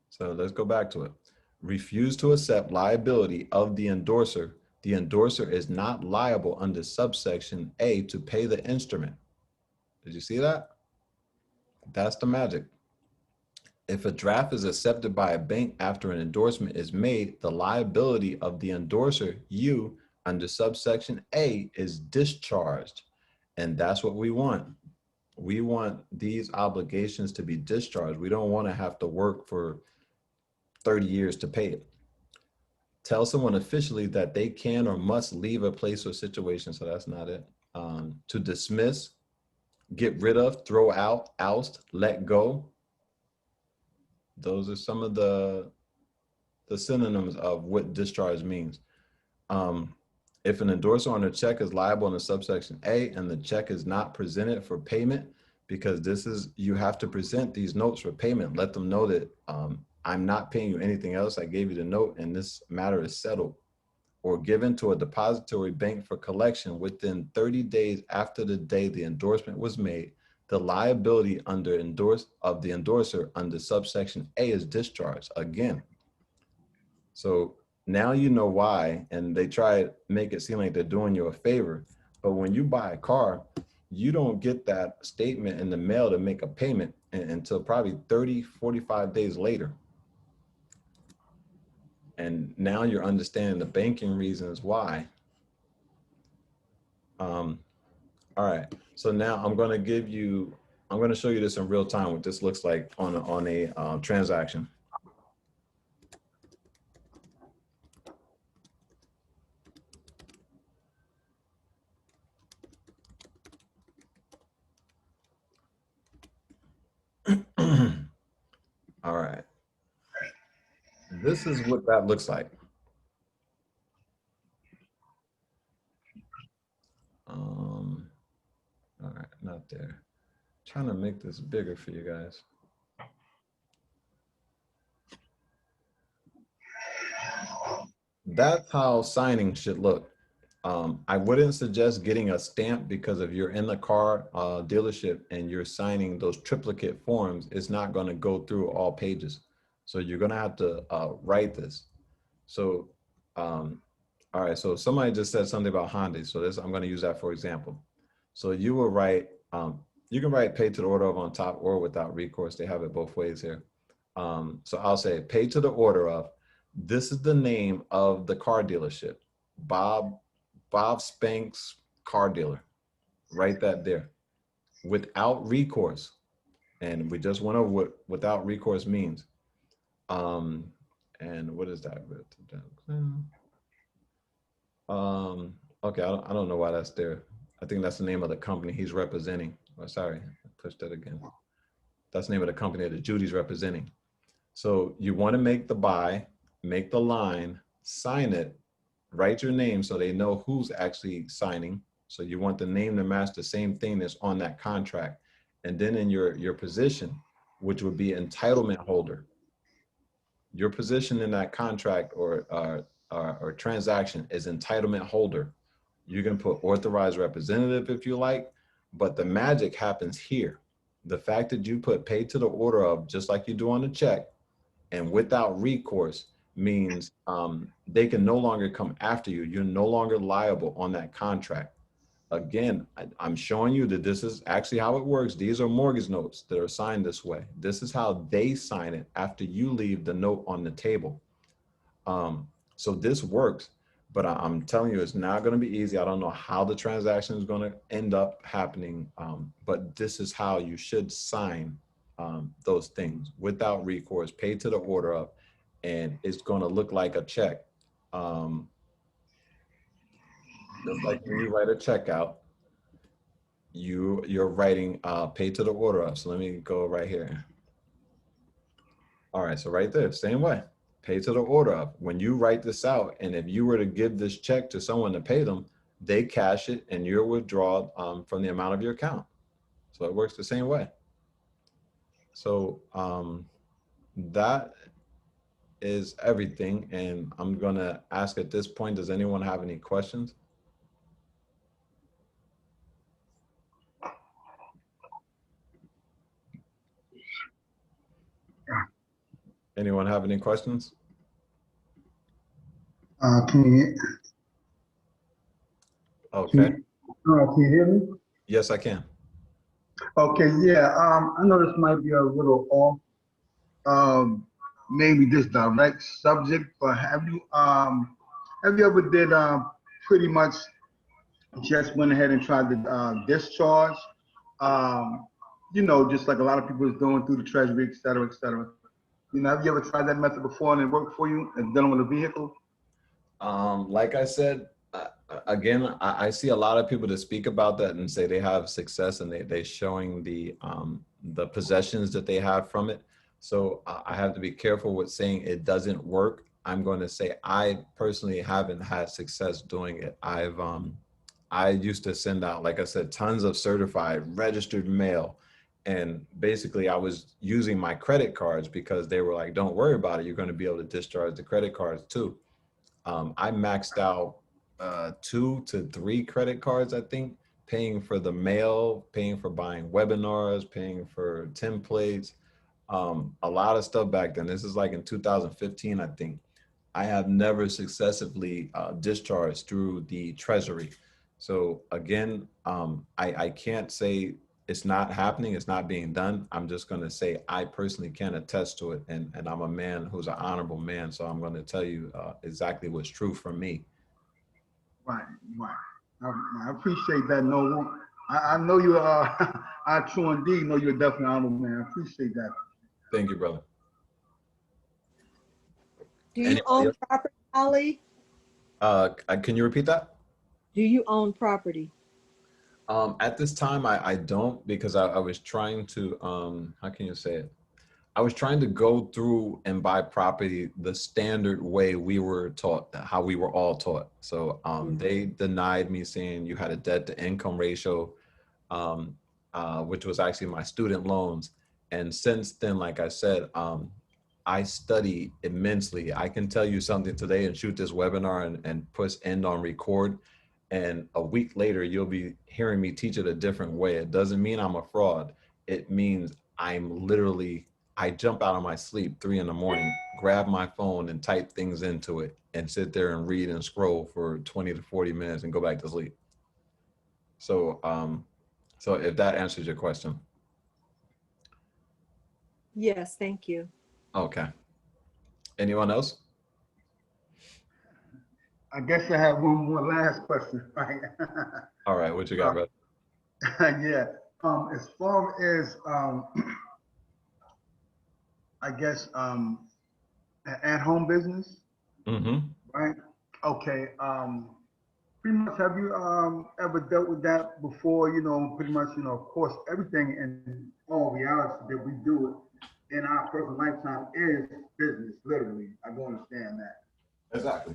So let's go back to it. Refuse to accept liability of the endorser. The endorser is not liable under subsection A to pay the instrument. Did you see that? That's the magic. If a draft is accepted by a bank after an endorsement is made, the liability of the endorser, you, under subsection A, is discharged. And that's what we want. We want these obligations to be discharged. We don't want to have to work for 30 years to pay it. Tell someone officially that they can or must leave a place or situation. So that's not it. To dismiss, get rid of, throw out, oust, let go. Those are some of the synonyms of what discharge means. If an endorser on a check is liable in a subsection A and the check is not presented for payment, because you have to present these notes for payment. Let them know that I'm not paying you anything else. I gave you the note and this matter is settled. Or given to a depository bank for collection within 30 days after the day the endorsement was made, the liability of the endorser under subsection A is discharged again. So now you know why, and they try to make it seem like they're doing you a favor. But when you buy a car, you don't get that statement in the mail to make a payment until probably 30, 45 days later. And now you're understanding the banking reasons why. All All right. So now I'm going to I'm going to show you this in real time, what this looks like on a transaction. All right. This is what that looks like. All right, not there. Trying to make this bigger for you guys. That's how signing should look. I wouldn't suggest getting a stamp, because if you're in the car dealership and you're signing those triplicate forms, it's not going to go through all pages. So you're going to have to write this. So, all right. So somebody just said something about Honda. So this, I'm going to use that for example. So you will write, you can write pay to the order of on top or without recourse. They have it both ways here. So I'll say pay to the order of, this is the name of the car dealership, Bob Spanks car dealer. Write that there. Without recourse. And we just went over what without recourse means. And what is that? Okay, I don't know why that's there. I think that's the name of the company he's representing. Oh, sorry, I pushed that again. That's the name of the company that Judy's representing. So you want to make the buy, make the line, sign it, write your name so they know who's actually signing. So you want the name to match the same thing that's on that contract. And then in your position, which would be entitlement holder, your position in that contract or transaction is entitlement holder. You can put authorized representative if you like, but the magic happens here. The fact that you put paid to the order of, just like you do on the check, and without recourse means they can no longer come after you. You're no longer liable on that contract. Again, I'm showing you that this is actually how it works. These are mortgage notes that are signed this way. This is how they sign it after you leave the note on the table. So this works, but I'm telling you, it's not going to be easy. I don't know how the transaction is going to end up happening, but this is how you should sign those things without recourse, paid to the order of, and it's going to look like a check. Just like when you write a check out, you're writing paid to the order of. So let me go right here. All right, so right there, same way, pay to the order of. When you write this out, and if you were to give this check to someone to pay them, they cash it and you're withdrawn from the amount of your account. So it works the same way. So that is everything. And I'm gonna ask at this point, does anyone have any questions? Anyone have any questions? Can you, Okay. can you hear me? Yes, I can. Okay, yeah. I know this might be a little off, maybe this direct subject, but have you ever did pretty much just went ahead and tried to discharge, you know, just like a lot of people is doing through the Treasury, et cetera, et cetera. You know, have you ever tried that method before and it worked for you and dealing with a vehicle? Like I said, again, I see a lot of people that speak about that and say they have success and they showing the possessions that they have from it. So I have to be careful with saying it doesn't work. I'm going to say I personally haven't had success doing it. I used to send out, like I said, tons of certified registered mail. And basically I was using my credit cards because they were like, don't worry about it. You're going to be able to discharge the credit cards too. I maxed out 2 to 3 credit cards, I think, paying for the mail, paying for buying webinars, paying for templates, a lot of stuff back then. This is like in 2015, I think. I have never successfully discharged through the Treasury. So again, I can't say it's not happening, it's not being done. I'm just going to say I personally can attest to it. And I'm a man who's an honorable man. So I'm going to tell you exactly what's true for me. Right, right. I appreciate that, Noble. I know you are I true indeed know you're definitely honorable man. I appreciate that. Thank you, brother. Do you Anybody own else? property, Ali? Can you repeat that? Do you own property? At this time, I don't, because I was trying to, how can you say it? I was trying to go through and buy property the standard way we were taught, how we were all taught. So they denied me, saying you had a debt to income ratio, um, which was actually my student loans. And since then, like I said, I study immensely. I can tell you something today and shoot this webinar and push end on record. And a week later, you'll be hearing me teach it a different way. It doesn't mean I'm a fraud. It means I'm literally, I jump out of my sleep 3 a.m, grab my phone and type things into it and sit there and read and scroll for 20 to 40 minutes and go back to sleep. So, so if that answers your question. Yes, thank you. Okay. Anyone else? I guess I have one more last question, right? All right. What you got, brother? Yeah. As far as I guess at-home business, Mm-hmm. right? Okay. Pretty much, have you ever dealt with that before? You know, pretty much, you know, of course, everything in all reality that we do in our personal lifetime is business, literally. I do understand that. Exactly.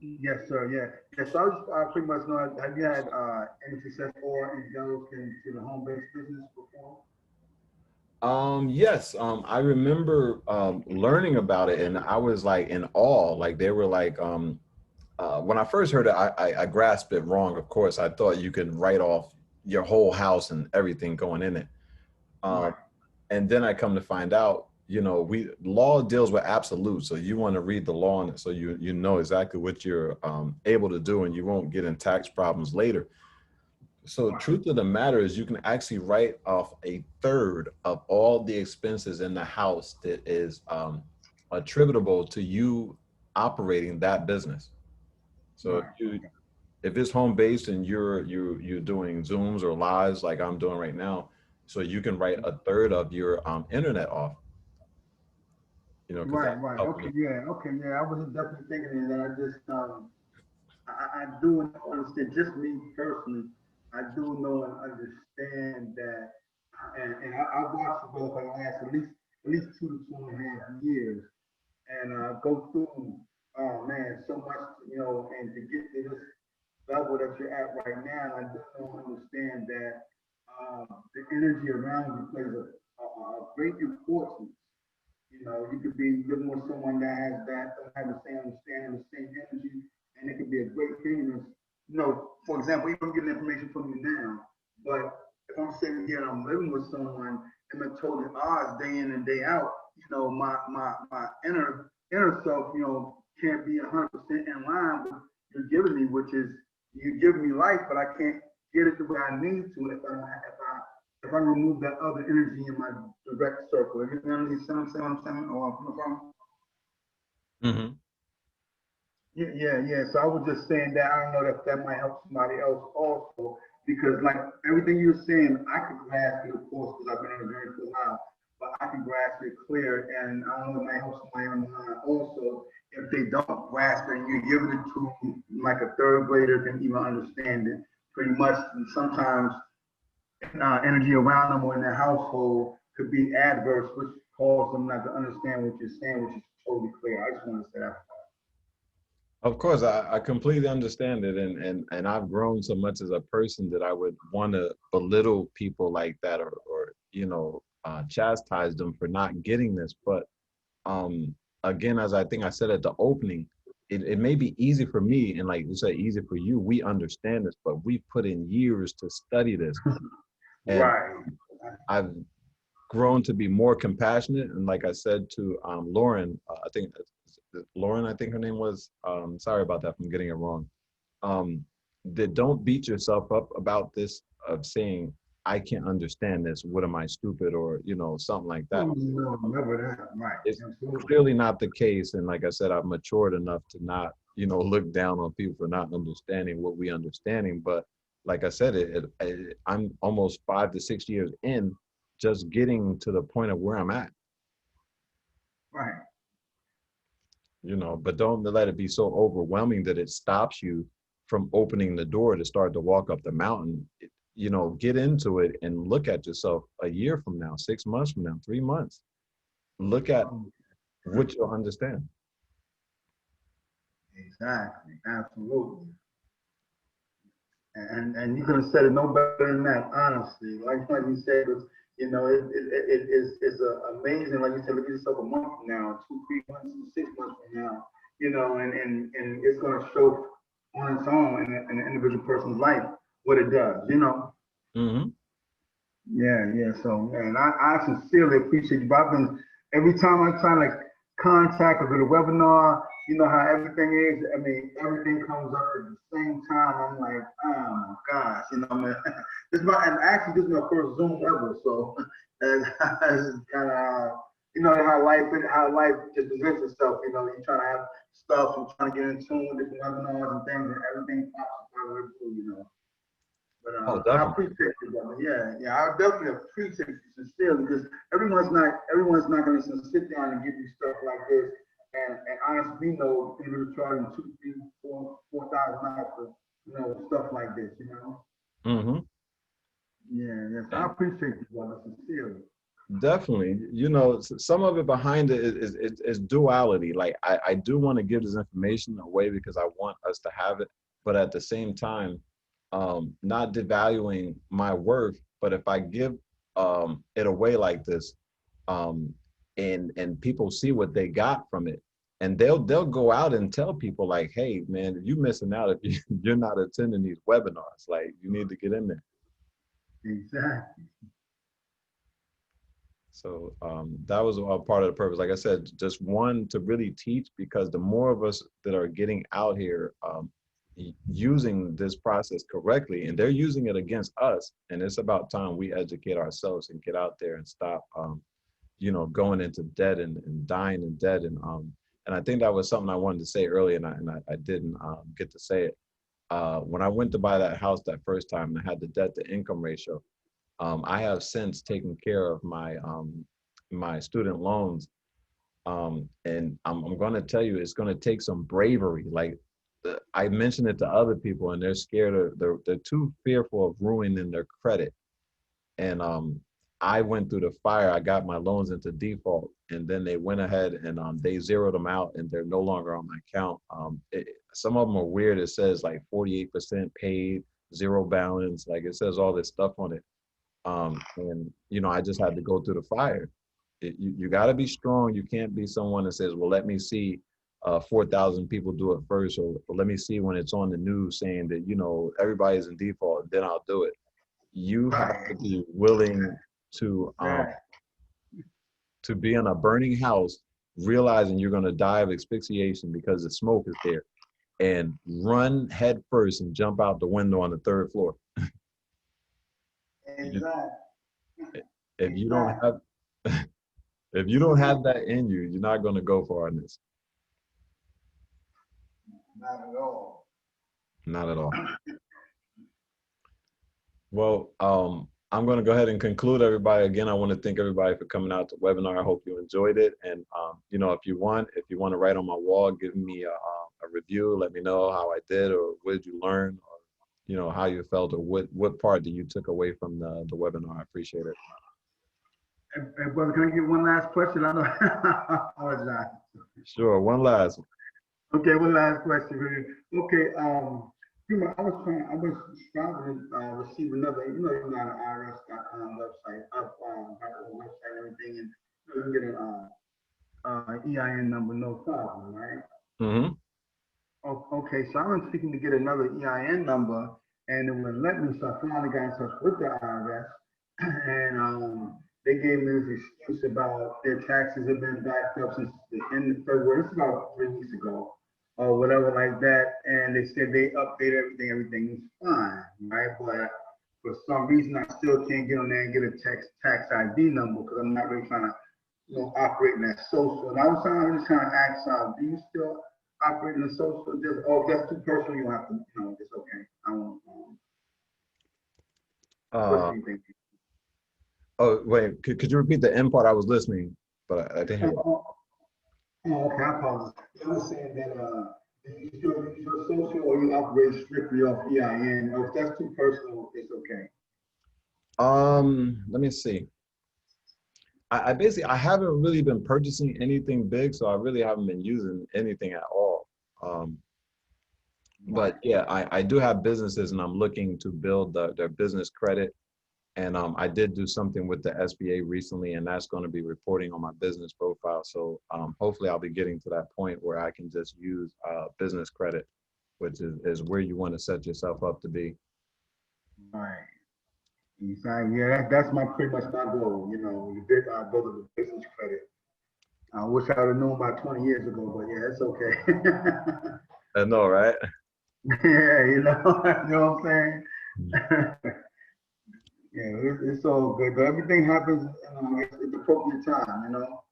Yes, sir. Yeah. Yes, so I was pretty much know. Have you had any success or indulged into the home-based business before? Yes. I remember learning about it, and I was like in awe. Like they were like, when I first heard it, I grasped it wrong. Of course, I thought you could write off your whole house and everything going in it. Right. And then I come to find out, you know, law deals with absolutes. So you want to read the law on it, so you know exactly what you're able to do, and you won't get in tax problems later. So truth of the matter is you can actually write off a third of all the expenses in the house that is attributable to you operating that business. So Right. if it's home based and you're doing Zooms or lives like I'm doing right now, so you can write a third of your internet off. You know, because Right. that's Right. helping. Okay. Yeah. Okay. Yeah. I was definitely thinking that. I just I do understand. Just me personally, I do know and understand that, and I watched the book for the last at least 2 to 2.5 years, and go through. Oh man, so much, you know, and to get to this level that you're at right now, I just don't understand that the energy around you plays a great importance. You know, you could be living with someone that has that, don't have the same understanding, the same energy, and it could be a great thing. You know, for example, even getting information from you now, but if I'm sitting here and I'm living with someone and I'm told the odds day in and day out, you know, my inner self, you know, can't be 100% in line with you're giving me, which is you're giving me life, but I can't get it the way I need to if I remove that other energy in my direct circle. You know what I'm saying? Or I'm coming from? Mm-hmm. Yeah. So I was just saying that I don't know if that might help somebody else also, because like everything you're saying, I could grasp it, of course, because I've been in a journey for a while, but I can grasp it clear, and I don't know, it might help somebody on the line also if they don't grasp it and you're giving it to them like a third grader can even understand it pretty much. And sometimes energy around them or in their household could be adverse, which cause them not to understand what you're saying, which is totally clear. I just want to say that. Of course, I completely understand it, and I've grown so much as a person that I would want to belittle people like that, or you know, chastise them for not getting this. But again, as I think I said at the opening, it may be easy for me, and like you said, easy for you. We understand this, but we put in years to study this, and Right. I've grown to be more compassionate. And like I said to Lauren, I think Lauren, I think her name was, sorry about that if I'm getting it wrong, that don't beat yourself up about this of saying, I can't understand this. What am I, stupid? Or, you know, something like that. No, never that. Right. It's Absolutely. clearly not the case. And like I said, I've matured enough to not, you know, look down on people for not understanding what we understanding. But like I said, I'm almost 5 to 6 years in, just getting to the point of where I'm at. Right. But don't let it be so overwhelming that it stops you from opening the door to start to walk up the mountain. Get into it and look at yourself a year from now, 6 months from now, 3 months. Look at what you'll understand. Exactly. Absolutely. And you could have said it no better than that, honestly. Like you said, it's amazing. Like you said, look at yourself a month from now, 2, 3 months, 6 months from now, and it's going to show on its own in an individual person's life what it does, Mm-hmm. Yeah. So, and I sincerely appreciate you. But every time I try to contact or go to webinar, you know how everything is. I mean, everything comes up at the same time. I'm like, oh my gosh, man. And actually, this is my first Zoom ever. So, and it's kind of, how life just presents itself. You try to have stuff and trying to get in tune with different webinars and things, and everything pops up out of the blue. But Oh, I definitely. appreciate you, brother. Yeah, I definitely appreciate you sincerely, because everyone's not going to sit down and give you stuff like this. And honestly, we know people are charging $2,000, $3,000, $4,000 for stuff like this. Mm-hmm. Yeah, yes, I appreciate you, brother, sincerely. Definitely. Some of it behind it is duality. Like I do want to give this information away because I want us to have it, but at the same time, not devaluing my worth. But if I give it away like this, and people see what they got from it, and they'll go out and tell people like, hey man, you're missing out if you're not attending these webinars. Like, you need to get in there. Exactly. So that was a part of the purpose. Like I said, just one, to really teach, because the more of us that are getting out here using this process correctly, and they're using it against us, and it's about time we educate ourselves and get out there and stop, going into debt and dying in debt. And I think that was something I wanted to say earlier, and I didn't get to say it. When I went to buy that house that first time, and I had the debt to income ratio. I have since taken care of my student loans, and I'm going to tell you, it's going to take some bravery. Like, I mentioned it to other people, and they're scared of, they're too fearful of ruining their credit. And I went through the fire. I got my loans into default, and then they went ahead and they zeroed them out, and they're no longer on my account. Some of them are weird. It says like 48% paid, zero balance. Like, it says all this stuff on it. And I just had to go through the fire. You got to be strong. You can't be someone that says, well, let me see 4,000 people do it first, or let me see when it's on the news saying that everybody's in default, then I'll do it. You have to be willing to be in a burning house, realizing you're going to die of asphyxiation because the smoke is there, and run head first and jump out the window on the 3rd floor. Exactly. If you don't have if you don't have that in you, you're not going to go far in this. Not at all. Not at all. Well, I'm going to go ahead and conclude, everybody. Again, I want to thank everybody for coming out to the webinar. I hope you enjoyed it. And if you want to write on my wall, give me a review. Let me know how I did, or what did you learn, or how you felt, or what part that you took away from the webinar. I appreciate it. Hey, brother, can I get one last question? I know. I apologize. Sure. One last one. Okay, one last question. Okay, I was trying to receive another, you're not an IRS.com website, website and everything, and you can get an EIN number, no problem, right? Mm-hmm. Okay, so I've been seeking to get another EIN number, and it wouldn't let me, so I finally got in touch with the IRS, and they gave me this excuse about their taxes have been backed up since the end of February. It's about 3 weeks ago, or whatever like that. And they said they updated everything was fine, right? But for some reason, I still can't get on there and get a tax ID number, because I'm not really trying to, operate in that social. And I was just trying to ask, do you still operate in the social? Just, oh, if that's too personal, you don't have to, it's okay. I won't. What Uh, do you think? oh, wait, could you repeat the end part? I was listening, but I didn't hear. Okay, I apologize. I was saying that, you use your social or you operate strictly off EIN, or if that's too personal, it's okay. Let me see. I basically, I haven't really been purchasing anything big, so I really haven't been using anything at all. Um, but yeah, I do have businesses and I'm looking to build their business credit. And I did do something with the SBA recently, and that's going to be reporting on my business profile. So hopefully I'll be getting to that point where I can just use business credit, which is where you want to set yourself up to be. Right. Exactly. Yeah, that's my pretty much my goal. You know, build a business credit. I wish I would have known about 20 years ago, but yeah, it's okay. I know, right? Yeah, you know what I'm saying? Yeah, it's all good, but everything happens at the appropriate time, you know?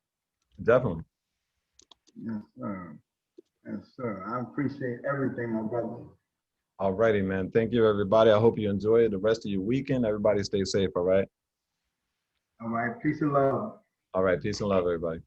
Definitely. Yes, sir. Yes, sir. I appreciate everything, my brother. All righty, man. Thank you, everybody. I hope you enjoy the rest of your weekend. Everybody stay safe, all right? All right, peace and love. All right. Peace and love, everybody.